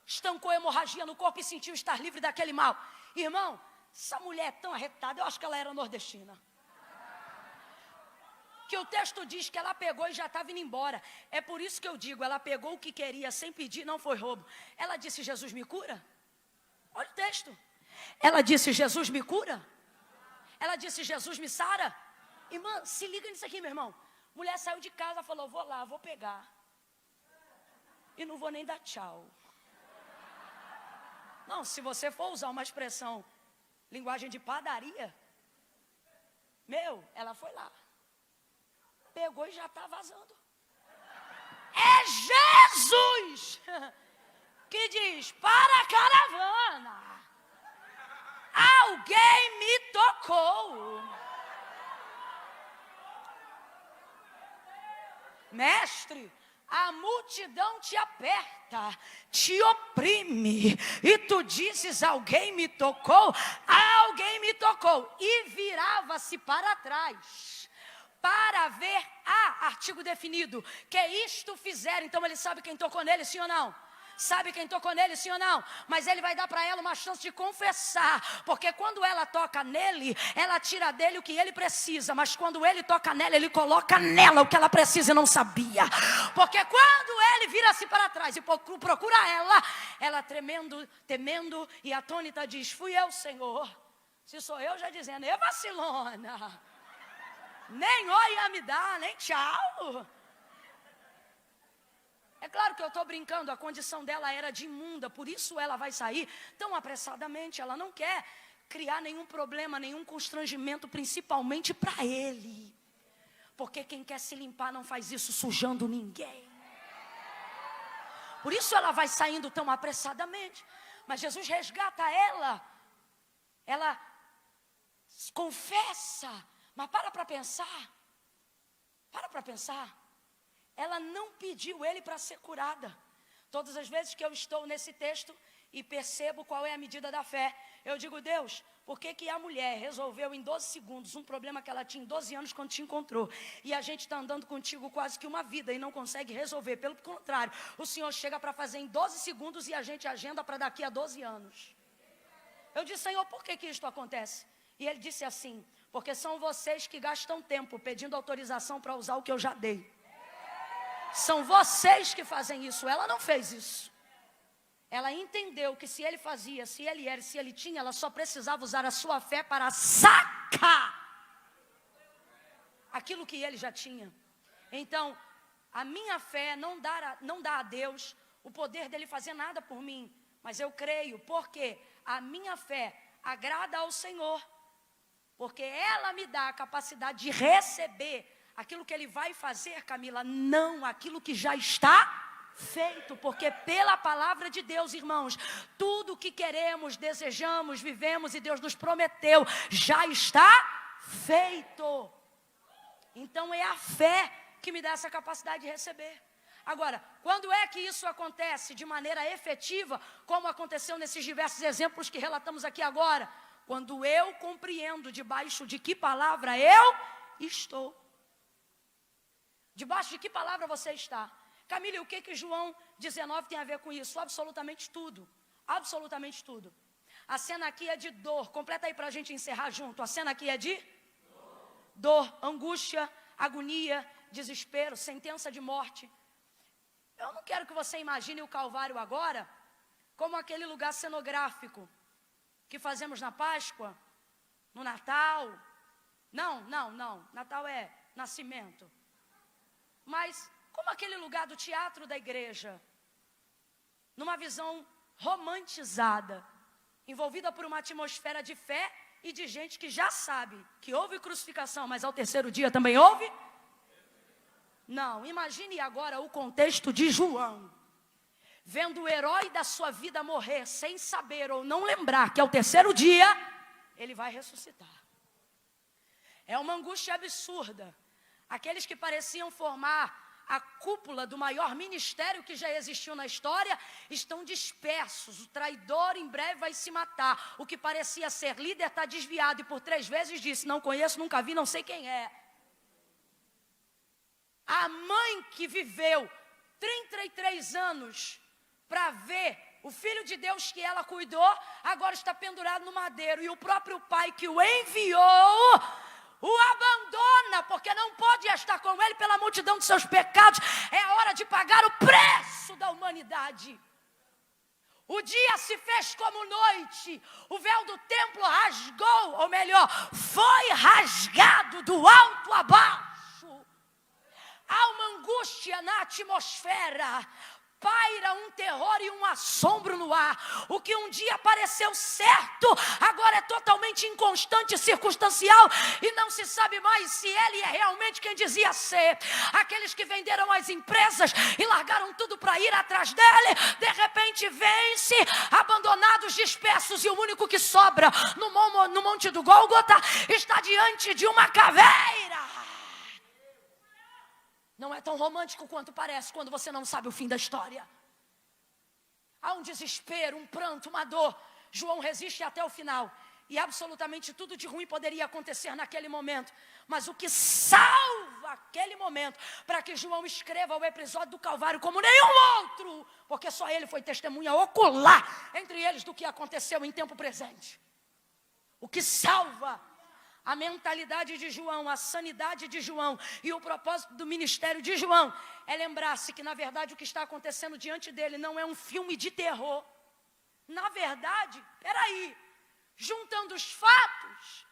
Estancou a hemorragia no corpo e sentiu estar livre daquele mal. Irmão, essa mulher é tão arretada, eu acho que ela era nordestina. Que o texto diz que ela pegou e já estava indo embora. É por isso que eu digo, ela pegou o que queria sem pedir, não foi roubo. Ela disse: Jesus me cura? Olha o texto. Ela disse: Jesus me cura? Ela disse: Jesus me sara? Irmã, se liga nisso aqui, meu irmão. Mulher saiu de casa, falou: vou lá, vou pegar. E não vou nem dar tchau. Não, se você for usar uma expressão, linguagem de padaria, ela foi lá. Pegou e já está vazando. É Jesus que diz: para a caravana, alguém me tocou. Mestre, a multidão te aperta, te oprime, e tu dizes: alguém me tocou, alguém me tocou. E virava-se para trás, para ver artigo definido, que isto fizeram. Então ele sabe quem tocou nele, sim ou não? Sabe quem tocou nele, sim ou não? Mas ele vai dar para ela uma chance de confessar. Porque quando ela toca nele, ela tira dele o que ele precisa. Mas quando ele toca nela, ele coloca nela o que ela precisa e não sabia. Porque quando ele vira-se para trás e procura ela temendo e atônita diz: fui eu, Senhor. Se sou eu, já dizendo: vacilona. Nem oi ia me dar, nem tchau. É claro que eu estou brincando, a condição dela era de imunda, por isso ela vai sair tão apressadamente. Ela não quer criar nenhum problema, nenhum constrangimento, principalmente para ele. Porque quem quer se limpar não faz isso sujando ninguém. Por isso ela vai saindo tão apressadamente. Mas Jesus resgata ela. Ela confessa. Mas para pensar. Para pensar. Ela não pediu ele para ser curada. Todas as vezes que eu estou nesse texto e percebo qual é a medida da fé, eu digo, Deus, por que a mulher resolveu em 12 segundos um problema que ela tinha em 12 anos quando te encontrou? E a gente está andando contigo quase que uma vida e não consegue resolver. Pelo contrário, o Senhor chega para fazer em 12 segundos e a gente agenda para daqui a 12 anos. Eu disse, Senhor, por que isto acontece? E ele disse assim, porque são vocês que gastam tempo pedindo autorização para usar o que eu já dei. São vocês que fazem isso, ela não fez isso. Ela entendeu que se ele fazia, se ele era, se ele tinha, ela só precisava usar a sua fé para sacar aquilo que ele já tinha. Então, a minha fé não dá a Deus o poder dele fazer nada por mim. Mas eu creio, porque a minha fé agrada ao Senhor. Porque ela me dá a capacidade de receber aquilo que ele vai fazer, Camila, não aquilo que já está feito, porque pela palavra de Deus, irmãos, tudo o que queremos, desejamos, vivemos e Deus nos prometeu, já está feito. Então é a fé que me dá essa capacidade de receber. Agora, quando é que isso acontece de maneira efetiva, como aconteceu nesses diversos exemplos que relatamos aqui agora? Quando eu compreendo debaixo de que palavra eu estou. Debaixo de que palavra você está? Camila, e o que João 19 tem a ver com isso? Absolutamente tudo. Absolutamente tudo. A cena aqui é de dor. Completa aí para a gente encerrar junto. A cena aqui é de dor, angústia, agonia, desespero, sentença de morte. Eu não quero que você imagine o Calvário agora como aquele lugar cenográfico que fazemos na Páscoa, no Natal. Não. Natal é nascimento. Mas como aquele lugar do teatro da igreja, numa visão romantizada, envolvida por uma atmosfera de fé e de gente que já sabe que houve crucificação, mas ao terceiro dia também houve? Não, imagine agora o contexto de João, vendo o herói da sua vida morrer, sem saber ou não lembrar que ao terceiro dia, ele vai ressuscitar. É uma angústia absurda. Aqueles que pareciam formar a cúpula do maior ministério que já existiu na história, estão dispersos. O traidor em breve vai se matar. O que parecia ser líder está desviado e por 3 vezes disse, não conheço, nunca vi, não sei quem é. A mãe que viveu 33 anos para ver o Filho de Deus que ela cuidou, agora está pendurado no madeiro. E o próprio pai que o enviou o abandona, porque não pode estar com ele pela multidão de seus pecados. É a hora de pagar o preço da humanidade. O dia se fez como noite. O véu do templo rasgou, ou melhor, foi rasgado do alto a baixo. Há uma angústia na atmosfera. Paira um terror e um assombro no ar. O que um dia pareceu certo, agora é totalmente inconstante e circunstancial. E não se sabe mais se ele é realmente quem dizia ser. Aqueles que venderam as empresas e largaram tudo para ir atrás dele, de repente vence, abandonados, dispersos. E o único que sobra no Monte do Gólgota está diante de uma caveira. Não é tão romântico quanto parece quando você não sabe o fim da história. Há um desespero, um pranto, uma dor. João resiste até o final. E absolutamente tudo de ruim poderia acontecer naquele momento. Mas o que salva aquele momento, para que João escreva o episódio do Calvário como nenhum outro, porque só ele foi testemunha ocular entre eles do que aconteceu em tempo presente. O que salva a mentalidade de João, a sanidade de João e o propósito do ministério de João é lembrar-se que, na verdade, o que está acontecendo diante dele não é um filme de terror. Na verdade, juntando os fatos,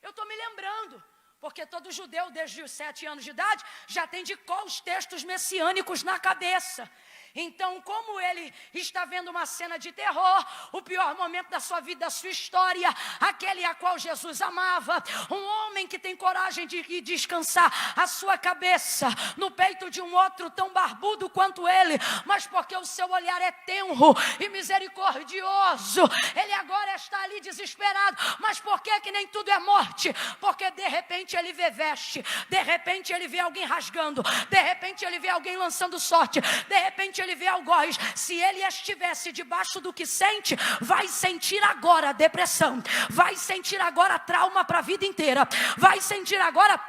eu estou me lembrando Porque todo judeu, desde os 7 anos de idade, já tem de cor os textos messiânicos na cabeça. Então, como ele está vendo uma cena de terror, o pior momento da sua vida, da sua história, aquele a qual Jesus amava, um homem que tem coragem de ir descansar a sua cabeça no peito de um outro tão barbudo quanto ele, mas porque o seu olhar é tenro e misericordioso, ele agora está ali desesperado. Mas por que nem tudo é morte? Porque de repente ele vê veste, de repente ele vê alguém rasgando, de repente ele vê alguém lançando sorte, de repente ele vê algoz. Se ele estivesse debaixo do que sente, vai sentir agora depressão, vai sentir agora trauma para a vida inteira, vai sentir agora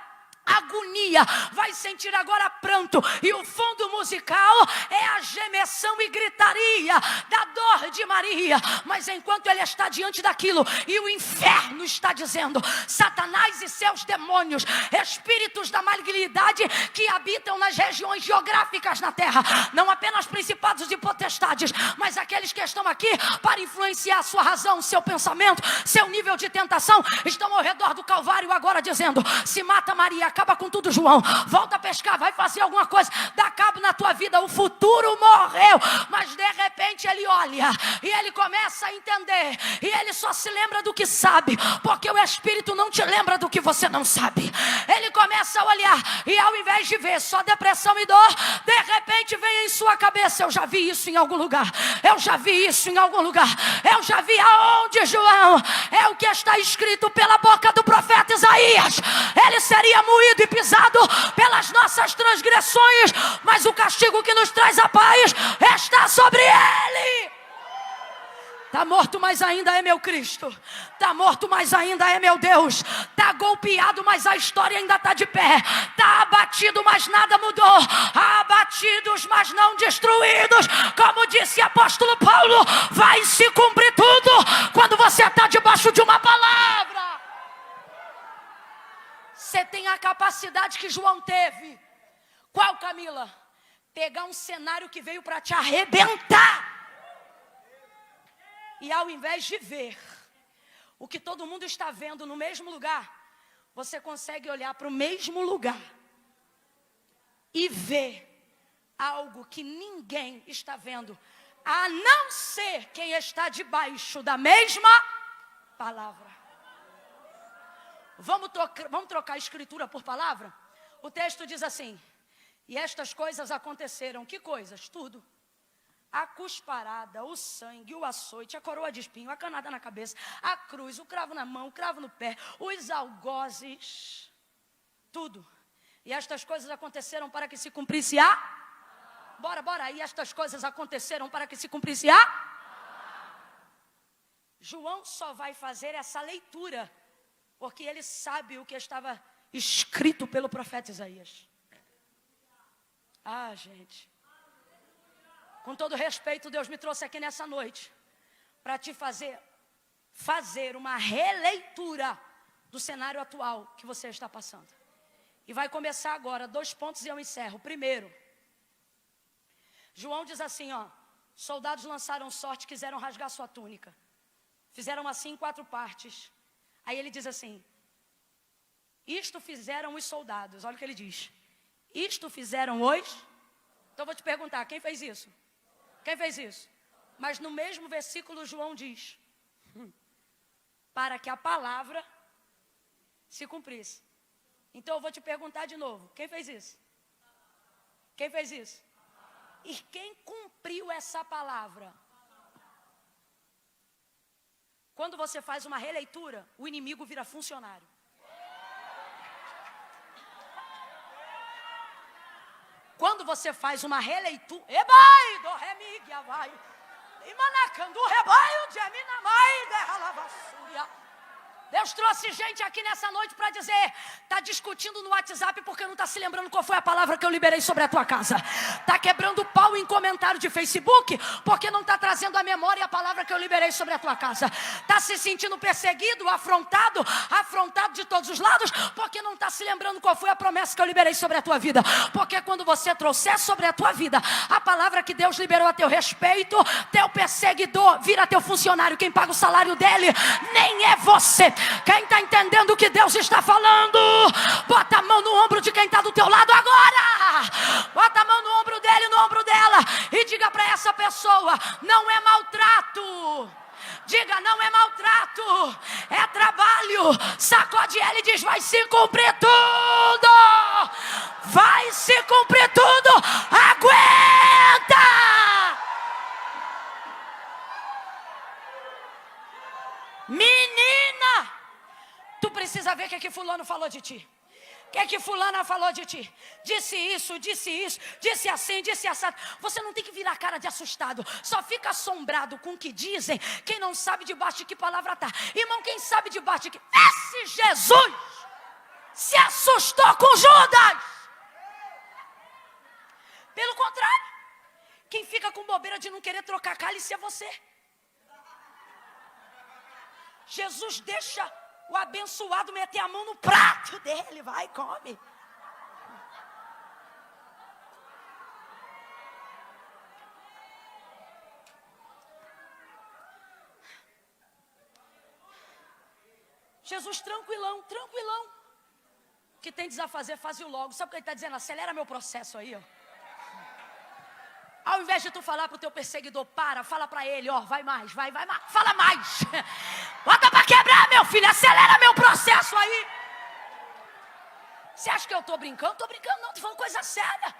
agonia, vai sentir agora pranto, e o fundo musical é a gemessão e gritaria da dor de Maria. Mas enquanto ele está diante daquilo, e o inferno está dizendo, Satanás e seus demônios, espíritos da malignidade que habitam nas regiões geográficas na terra, não apenas principados e potestades, mas aqueles que estão aqui para influenciar a sua razão, seu pensamento, seu nível de tentação, estão ao redor do Calvário agora dizendo, se mata Maria, acaba com tudo, João, volta a pescar, vai fazer alguma coisa, dá cabo na tua vida, o futuro morreu. Mas de repente ele olha e ele começa a entender, e ele só se lembra do que sabe, porque o Espírito não te lembra do que você não sabe. Ele começa a olhar, e ao invés de ver só depressão e dor, de repente vem em sua cabeça, eu já vi isso em algum lugar, eu já vi isso em algum lugar, eu já vi aonde, João? É o que está escrito pela boca do profeta Isaías, ele seria moído e pisado pelas nossas transgressões, mas o castigo que nos traz a paz está sobre ele. Está morto, mas ainda é meu Cristo. Está morto, mas ainda é meu Deus. Está golpeado, mas a história ainda está de pé. Está abatido, mas nada mudou. Abatidos, mas não destruídos. Como disse o apóstolo Paulo, vai se cumprir tudo quando você está debaixo de uma palavra. Você tem a capacidade que João teve. Qual, Camila? Pegar um cenário que veio para te arrebentar. E ao invés de ver o que todo mundo está vendo no mesmo lugar, você consegue olhar para o mesmo lugar e ver algo que ninguém está vendo, a não ser quem está debaixo da mesma palavra. Vamos trocar a escritura por palavra? O texto diz assim, e estas coisas aconteceram. Que coisas? Tudo. A cusparada, o sangue, o açoite, a coroa de espinho, a canada na cabeça, a cruz, o cravo na mão, o cravo no pé, os algozes, tudo. E estas coisas aconteceram para que se cumprisse a... Bora. E estas coisas aconteceram para que se cumprisse a... João só vai fazer essa leitura porque ele sabe o que estava escrito pelo profeta Isaías. Ah, gente. Com todo respeito, Deus me trouxe aqui nessa noite para te fazer uma releitura do cenário atual que você está passando. E vai começar agora, 2 pontos e eu encerro. Primeiro, João diz assim, soldados lançaram sorte, quiseram rasgar sua túnica. Fizeram assim em 4 partes. Aí ele diz assim, isto fizeram os soldados. Olha o que ele diz. Isto fizeram os... Então eu vou te perguntar, quem fez isso? Quem fez isso? Mas no mesmo versículo João diz, para que a palavra se cumprisse. Então eu vou te perguntar de novo, quem fez isso? Quem fez isso? E quem cumpriu essa palavra? Quando você faz uma releitura, o inimigo vira funcionário. Quando você faz uma releitura, Deus trouxe gente aqui nessa noite para dizer, está discutindo no WhatsApp porque não está se lembrando qual foi a palavra que eu liberei sobre a tua casa. Está quebrando pau em comentário de Facebook porque não está trazendo à memória a palavra que eu liberei sobre a tua casa. Está se sentindo perseguido, afrontado de todos os lados porque não está se lembrando qual foi a promessa que eu liberei sobre a tua vida. Porque quando você trouxer sobre a tua vida a palavra que Deus liberou a teu respeito, teu perseguidor vira teu funcionário. Quem paga o salário dele nem é você. Quem está entendendo o que Deus está falando, bota a mão no ombro de quem está do teu lado agora. Bota a mão no ombro dele, no ombro dela, e diga para essa pessoa: não é maltrato. Diga: não é maltrato, é trabalho. Sacode ela e diz: vai se cumprir tudo. Vai se cumprir tudo. Aguenta. Menina, tu precisa ver o que fulano falou de ti. O que fulana falou de ti? Disse isso, disse assim, disse assado. Você não tem que virar cara de assustado. Só fica assombrado com o que dizem quem não sabe debaixo de que palavra está. Irmão, quem sabe debaixo de que... Esse Jesus se assustou com Judas. Pelo contrário, quem fica com bobeira de não querer trocar cálice é você. Jesus deixa o abençoado meter a mão no prato dele. Vai, come. Jesus tranquilão. O que tem de fazer, faz-o logo. Sabe o que ele está dizendo? Acelera meu processo aí, ó. Ao invés de tu falar para o teu perseguidor: fala para ele, ó, vai mais, fala mais. Bota para quebrar, meu filho, acelera meu processo aí. Você acha que eu estou brincando? Estou brincando não, estou falando coisa séria.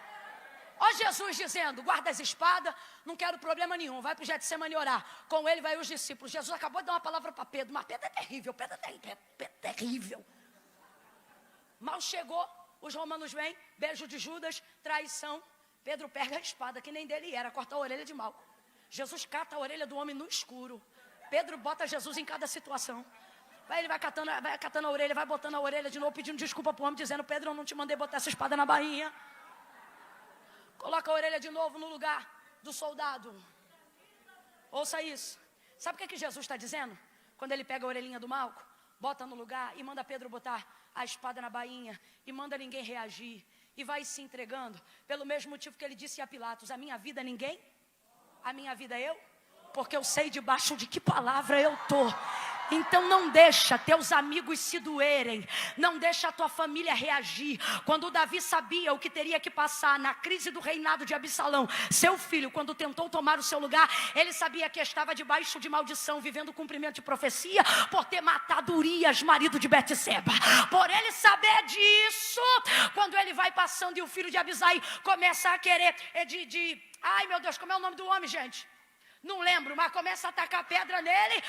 Ó Jesus dizendo: guarda as espadas, não quero problema nenhum, vai para o Getsemane orar. Com ele vai os discípulos. Jesus acabou de dar uma palavra para Pedro, mas Pedro é terrível, Pedro é terrível. Mal chegou, os romanos vêm, beijo de Judas, traição. Pedro pega a espada, que nem dele era, corta a orelha de mal. Jesus cata a orelha do homem no escuro. Pedro bota Jesus em cada situação. Ele vai catando a orelha, vai botando a orelha de novo, pedindo desculpa para o homem, dizendo: Pedro, eu não te mandei botar essa espada na bainha. Coloca a orelha de novo no lugar do soldado. Ouça isso. Sabe o que Jesus está dizendo? Quando ele pega a orelhinha do Malco, bota no lugar e manda Pedro botar a espada na bainha e manda ninguém reagir. E vai se entregando, pelo mesmo motivo que ele disse a Pilatos: a minha vida ninguém, a minha vida eu, porque eu sei debaixo de que palavra eu estou. Então não deixa teus amigos se doerem, não deixa a tua família reagir. Quando Davi sabia o que teria que passar na crise do reinado de Absalão, seu filho, quando tentou tomar o seu lugar, ele sabia que estava debaixo de maldição, vivendo o cumprimento de profecia, por ter matado Urias, marido de Betseba. Por ele saber disso, quando ele vai passando e o filho de Abisai começa a querer ai meu Deus, como é o nome do homem, gente? Não lembro, mas começa a atacar pedra nele.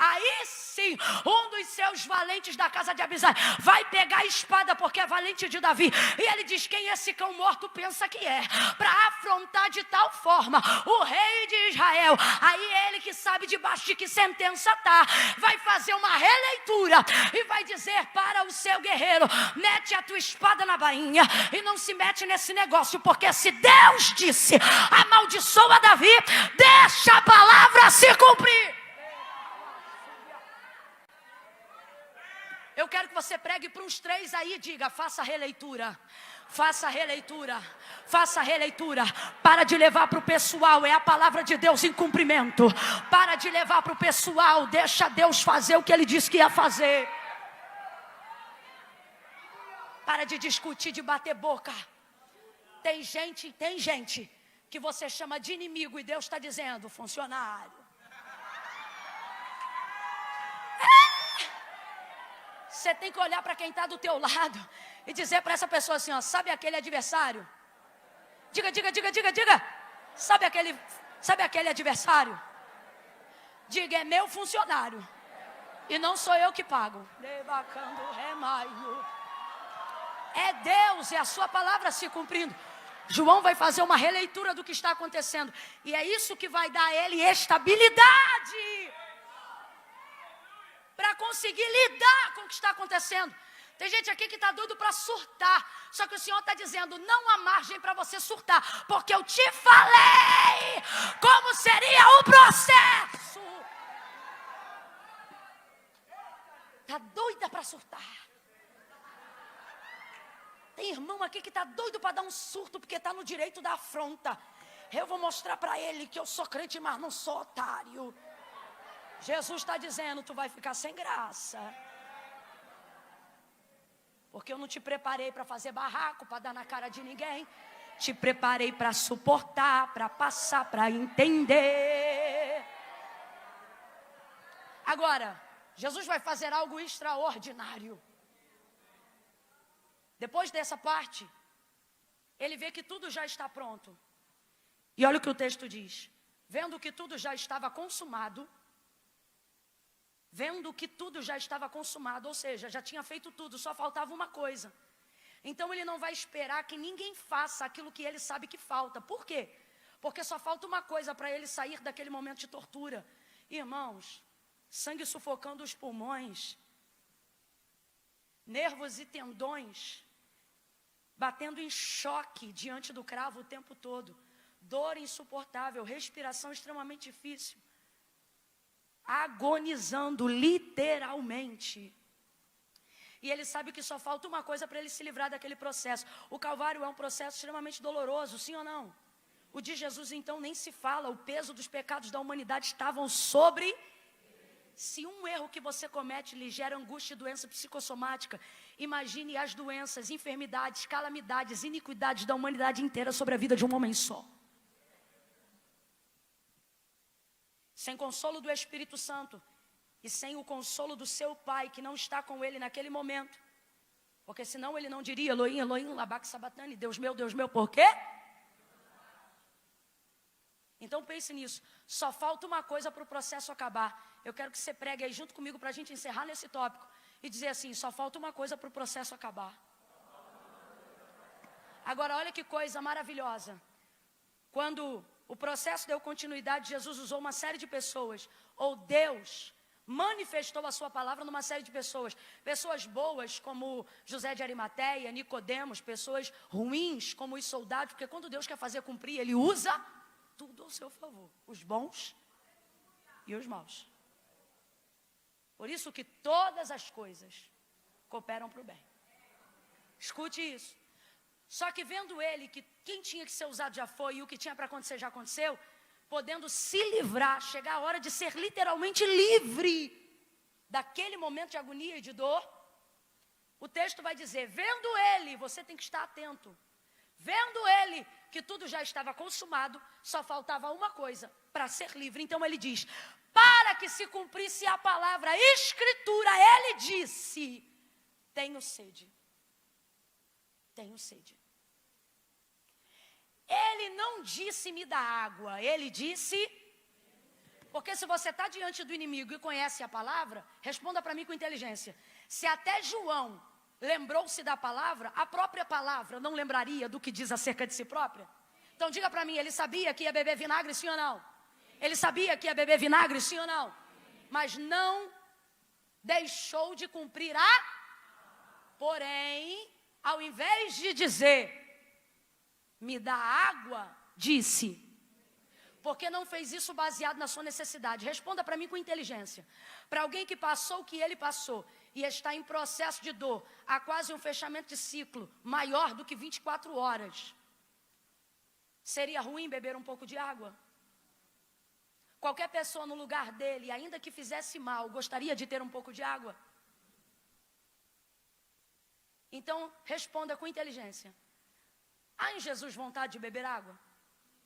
Aí sim, um dos seus valentes da casa de Abisai vai pegar a espada, porque é valente de Davi. E ele diz: quem esse cão morto pensa que é? Para afrontar de tal forma o rei de Israel. Aí ele, que sabe debaixo de que sentença está, vai fazer uma releitura e vai dizer para o seu guerreiro: mete a tua espada na bainha e não se mete nesse negócio, porque se Deus disse, amaldiçoa Davi, deixa a palavra se cumprir. Eu quero que você pregue para uns 3 aí e diga: faça releitura. Faça releitura, faça releitura. Para de levar para o pessoal, é a palavra de Deus em cumprimento. Para de levar para o pessoal, deixa Deus fazer o que Ele disse que ia fazer. Para de discutir, de bater boca. Tem gente que você chama de inimigo e Deus está dizendo: funcionário. Você tem que olhar para quem está do teu lado e dizer para essa pessoa assim, ó: sabe aquele adversário? Diga. Sabe aquele adversário? Diga: é meu funcionário e não sou eu que pago. É Deus, é a sua palavra se cumprindo. João vai fazer uma releitura do que está acontecendo. E é isso que vai dar a ele estabilidade para conseguir lidar com o que está acontecendo. Tem gente aqui que está doido para surtar. Só que o Senhor está dizendo: não há margem para você surtar, porque eu te falei como seria o processo. Está doida para surtar. Tem irmão aqui que está doido para dar um surto, porque está no direito da afronta. Eu vou mostrar para ele que eu sou crente, mas não sou otário. Jesus está dizendo, tu vai ficar sem graça. Porque eu não te preparei para fazer barraco, para dar na cara de ninguém. Te preparei para suportar, para passar, para entender. Agora, Jesus vai fazer algo extraordinário. Depois dessa parte, ele vê que tudo já está pronto. E olha o que o texto diz. Vendo que tudo já estava consumado, ou seja, já tinha feito tudo, só faltava uma coisa. Então ele não vai esperar que ninguém faça aquilo que ele sabe que falta. Por quê? Porque só falta uma coisa para ele sair daquele momento de tortura. Irmãos, sangue sufocando os pulmões, nervos e tendões batendo em choque diante do cravo o tempo todo, dor insuportável, respiração extremamente difícil, agonizando literalmente. E ele sabe que só falta uma coisa para ele se livrar daquele processo. O Calvário é um processo extremamente doloroso, sim ou não? O de Jesus então nem se fala, o peso dos pecados da humanidade estavam sobre. Se um erro que você comete lhe gera angústia e doença psicossomática, imagine as doenças, enfermidades, calamidades, iniquidades da humanidade inteira sobre a vida de um homem só. Sem consolo do Espírito Santo e sem o consolo do seu pai, que não está com ele naquele momento, porque senão ele não diria Elohim, Elohim, labaque sabatani, Deus meu, por quê? Então pense nisso, só falta uma coisa para o processo acabar. Eu quero que você pregue aí junto comigo para a gente encerrar nesse tópico e dizer assim, só falta uma coisa para o processo acabar. Agora olha que coisa maravilhosa. Quando o processo deu continuidade, Jesus usou uma série de pessoas, ou Deus manifestou a sua palavra numa série de pessoas. Pessoas boas como José de Arimateia, Nicodemos, pessoas ruins como os soldados, porque quando Deus quer fazer cumprir, Ele usa tudo ao seu favor, os bons e os maus. Por isso que todas as coisas cooperam para o bem. Escute isso. Só que vendo ele que quem tinha que ser usado já foi e o que tinha para acontecer já aconteceu, podendo se livrar, chegar a hora de ser literalmente livre daquele momento de agonia e de dor, o texto vai dizer, vendo ele, você tem que estar atento, vendo ele que tudo já estava consumado, só faltava uma coisa para ser livre. Então ele diz, para que se cumprisse a palavra, a escritura, ele disse, tenho sede. Tenho sede. Ele não disse me dá água, ele disse, porque se você está diante do inimigo e conhece a palavra, responda para mim com inteligência. Se até João lembrou-se da palavra, a própria palavra não lembraria do que diz acerca de si própria? Então diga para mim, ele sabia que ia beber vinagre, sim ou não? Ele sabia que ia beber vinagre, sim ou não? Mas não deixou de cumprir porém, ao invés de dizer, me dá água, disse, porque não fez isso baseado na sua necessidade. Responda para mim com inteligência. Para alguém que passou o que ele passou e está em processo de dor, há quase um fechamento de ciclo maior do que 24 horas, seria ruim beber um pouco de água? Qualquer pessoa no lugar dele, ainda que fizesse mal, gostaria de ter um pouco de água? Então, responda com inteligência. Há em Jesus vontade de beber água?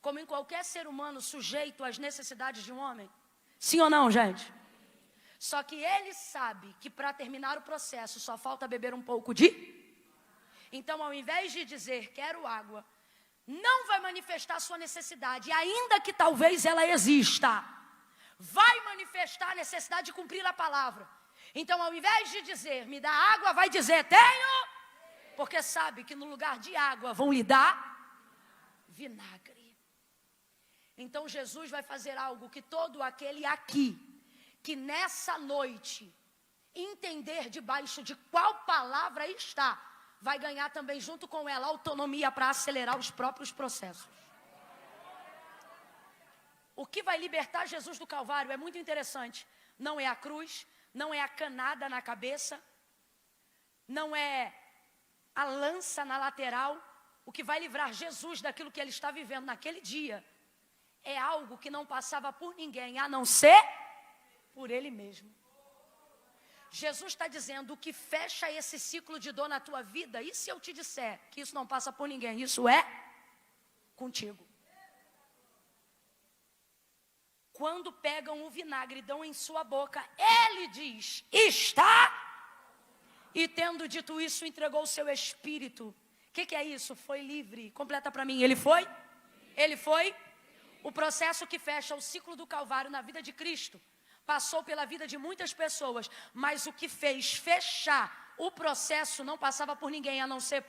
Como em qualquer ser humano sujeito às necessidades de um homem? Sim ou não, gente? Só que ele sabe que para terminar o processo só falta beber um pouco de... Então, ao invés de dizer, quero água, não vai manifestar sua necessidade, ainda que talvez ela exista. Vai manifestar a necessidade de cumprir a palavra. Então, ao invés de dizer, me dá água, vai dizer, tenho... Porque sabe que no lugar de água vão lhe dar vinagre. Então Jesus vai fazer algo que todo aquele aqui, que nessa noite entender debaixo de qual palavra está, vai ganhar também junto com ela autonomia para acelerar os próprios processos. O que vai libertar Jesus do Calvário é muito interessante. Não é a cruz, não é a canada na cabeça, não é a lança na lateral. O que vai livrar Jesus daquilo que ele está vivendo naquele dia é algo que não passava por ninguém, a não ser por Ele mesmo. Jesus está dizendo, o que fecha esse ciclo de dor na tua vida, e se eu te disser que isso não passa por ninguém, isso é contigo. Quando pegam o vinagre e dão em sua boca, Ele diz, está. E tendo dito isso, entregou o seu espírito. O que é isso? Foi livre. Completa para mim, ele foi? Ele foi? O processo que fecha o ciclo do Calvário na vida de Cristo passou pela vida de muitas pessoas, mas o que fez fechar o processo não passava por ninguém, a não ser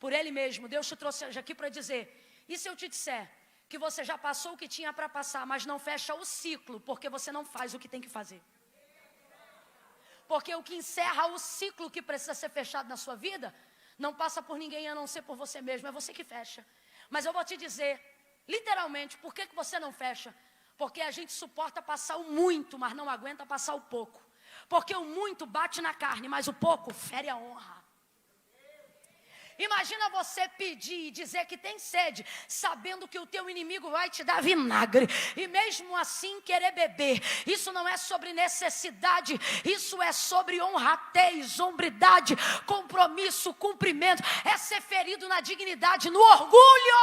por Ele mesmo. Deus te trouxe hoje aqui para dizer, e se eu te disser que você já passou o que tinha para passar, mas não fecha o ciclo, porque você não faz o que tem que fazer? Porque o que encerra o ciclo que precisa ser fechado na sua vida, não passa por ninguém, a não ser por você mesmo, é você que fecha. Mas eu vou te dizer, literalmente, por que você não fecha? Porque a gente suporta passar o muito, mas não aguenta passar o pouco. Porque o muito bate na carne, mas o pouco fere a honra. Imagina você pedir e dizer que tem sede, sabendo que o teu inimigo vai te dar vinagre, e mesmo assim querer beber. Isso não é sobre necessidade, isso é sobre honradez, hombridade, compromisso, cumprimento. É ser ferido na dignidade, no orgulho.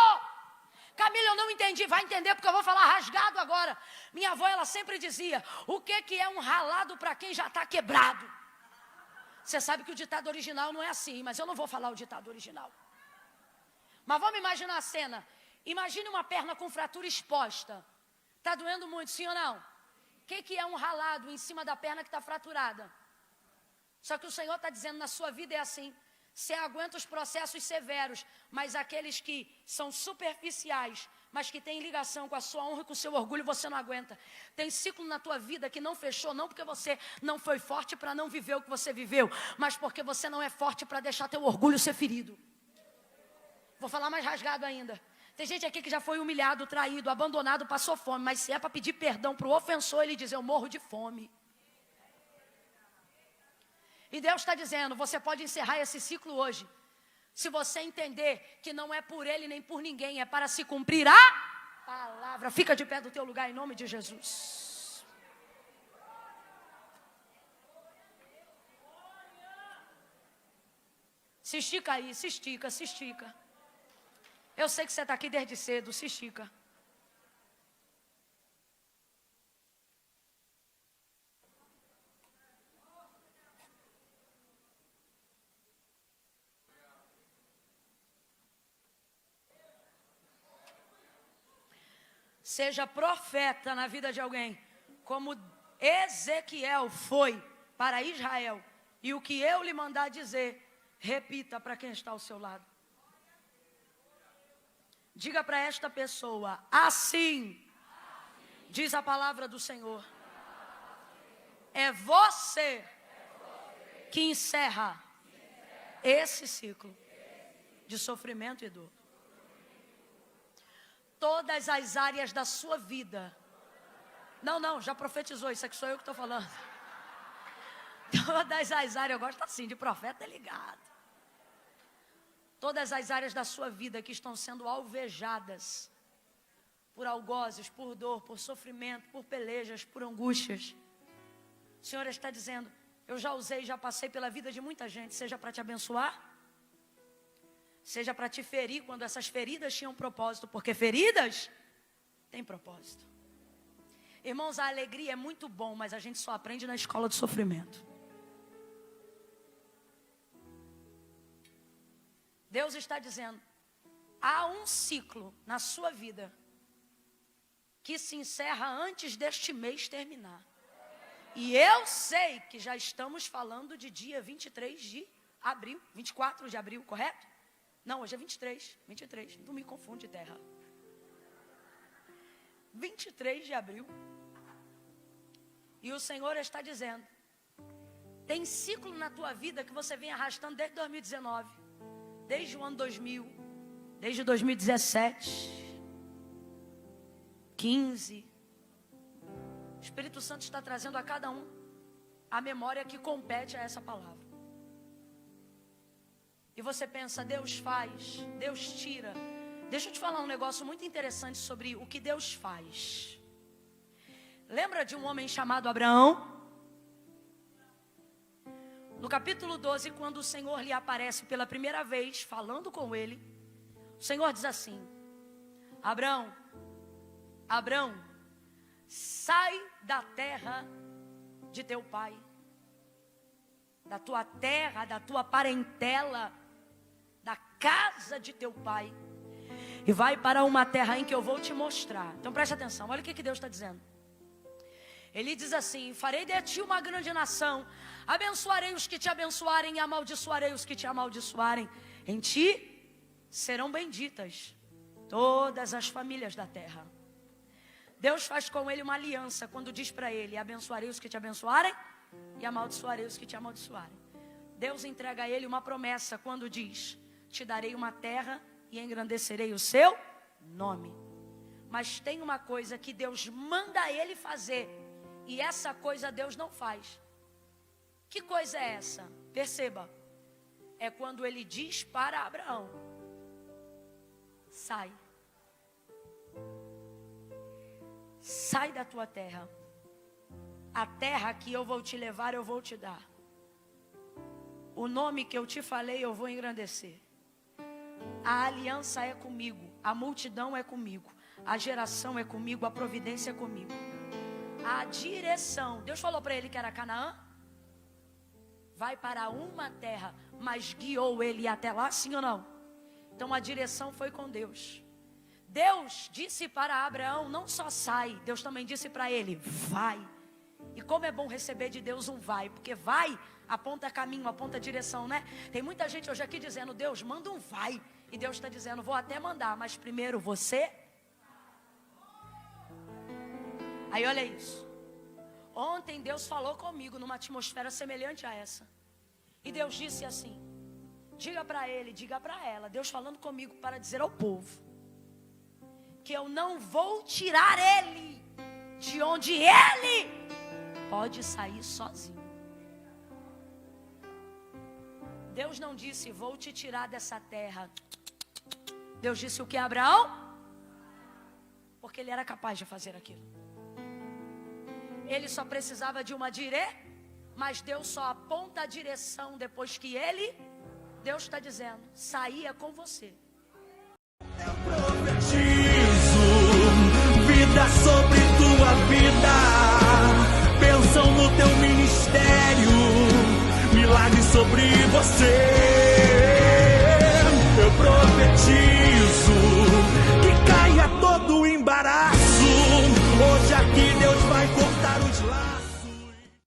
Camila, eu não entendi. Vai entender porque eu vou falar rasgado agora. Minha avó, ela sempre dizia, o que é um ralado para quem já está quebrado? Você sabe que o ditado original não é assim, mas eu não vou falar o ditado original. Mas vamos imaginar a cena. Imagine uma perna com fratura exposta. Está doendo muito, sim ou não? O que é um ralado em cima da perna que está fraturada? Só que o Senhor está dizendo, na sua vida é assim. Você aguenta os processos severos, mas aqueles que são superficiais, mas que têm ligação com a sua honra e com o seu orgulho, você não aguenta. Tem ciclo na tua vida que não fechou, não porque você não foi forte para não viver o que você viveu, mas porque você não é forte para deixar teu orgulho ser ferido. Vou falar mais rasgado ainda. Tem gente aqui que já foi humilhado, traído, abandonado, passou fome, mas se é para pedir perdão para o ofensor, ele diz, eu morro de fome. E Deus está dizendo, você pode encerrar esse ciclo hoje, se você entender que não é por Ele nem por ninguém, é para se cumprir a palavra. Fica de pé do teu lugar em nome de Jesus. Se estica aí, se estica, se estica. Eu sei que você está aqui desde cedo, se estica. Seja profeta na vida de alguém, como Ezequiel foi para Israel. E o que eu lhe mandar dizer, repita para quem está ao seu lado. Diga para esta pessoa, assim, diz a palavra do Senhor. É você que encerra esse ciclo de sofrimento e dor. Todas as áreas da sua vida. Não, já profetizou, isso aqui sou eu que estou falando. Todas as áreas, eu gosto assim, de profeta ligado. Todas as áreas da sua vida que estão sendo alvejadas por algozes, por dor, por sofrimento, por pelejas, por angústias. O Senhor está dizendo, eu já usei, já passei pela vida de muita gente, seja para te abençoar, seja para te ferir, quando essas feridas tinham propósito, porque feridas têm propósito. Irmãos, a alegria é muito bom, mas a gente só aprende na escola do sofrimento. Deus está dizendo, há um ciclo na sua vida que se encerra antes deste mês terminar. E eu sei que já estamos falando de dia 23 de abril, 24 de abril, correto? Não, hoje é 23, não me confunde, terra. 23 de abril. E o Senhor está dizendo, tem ciclo na tua vida que você vem arrastando desde 2019, desde o ano 2000, desde 2017, 15. O Espírito Santo está trazendo a cada um a memória que compete a essa palavra. E você pensa, Deus faz, Deus tira. Deixa eu te falar um negócio muito interessante sobre o que Deus faz. Lembra de um homem chamado Abraão? No capítulo 12, quando o Senhor lhe aparece pela primeira vez, falando com ele, o Senhor diz assim: Abraão, Abraão, sai da terra de teu pai, da tua terra, da tua parentela, da casa de teu pai, e vai para uma terra em que eu vou te mostrar. Então preste atenção, olha o que Deus está dizendo. Ele diz assim: farei de ti uma grande nação, abençoarei os que te abençoarem e amaldiçoarei os que te amaldiçoarem. Em ti serão benditas todas as famílias da terra. Deus faz com ele uma aliança quando diz para ele: abençoarei os que te abençoarem e amaldiçoarei os que te amaldiçoarem. Deus entrega a ele uma promessa quando diz: te darei uma terra e engrandecerei o seu nome. Mas tem uma coisa que Deus manda ele fazer, e essa coisa Deus não faz. Que coisa é essa? Perceba, é quando ele diz para Abraão: sai. Sai da tua terra. A terra que eu vou te levar, eu vou te dar. O nome que eu te falei, eu vou engrandecer. A aliança é comigo, a multidão é comigo, a geração é comigo, a providência é comigo. A direção, Deus falou para ele que era Canaã. Vai para uma terra, mas guiou ele até lá, sim ou não? Então a direção foi com Deus. Deus disse para Abraão: não só sai, Deus também disse para ele: vai. E como é bom receber de Deus um vai, porque vai aponta caminho, aponta direção, né? Tem muita gente hoje aqui dizendo: Deus, manda um vai. E Deus está dizendo: vou até mandar, mas primeiro você. Aí olha isso. Ontem Deus falou comigo numa atmosfera semelhante a essa. E Deus disse assim: diga para ele, diga para ela, Deus falando comigo para dizer ao povo que eu não vou tirar ele de onde ele pode sair sozinho. Deus não disse: vou te tirar dessa terra. Deus disse o que, Abraão? Porque ele era capaz de fazer aquilo. Ele só precisava de uma mas Deus só aponta a direção depois que ele, Deus está dizendo: saía com você. Eu profetizo vida sobre tua vida, bênção no teu ministério, milagre sobre você.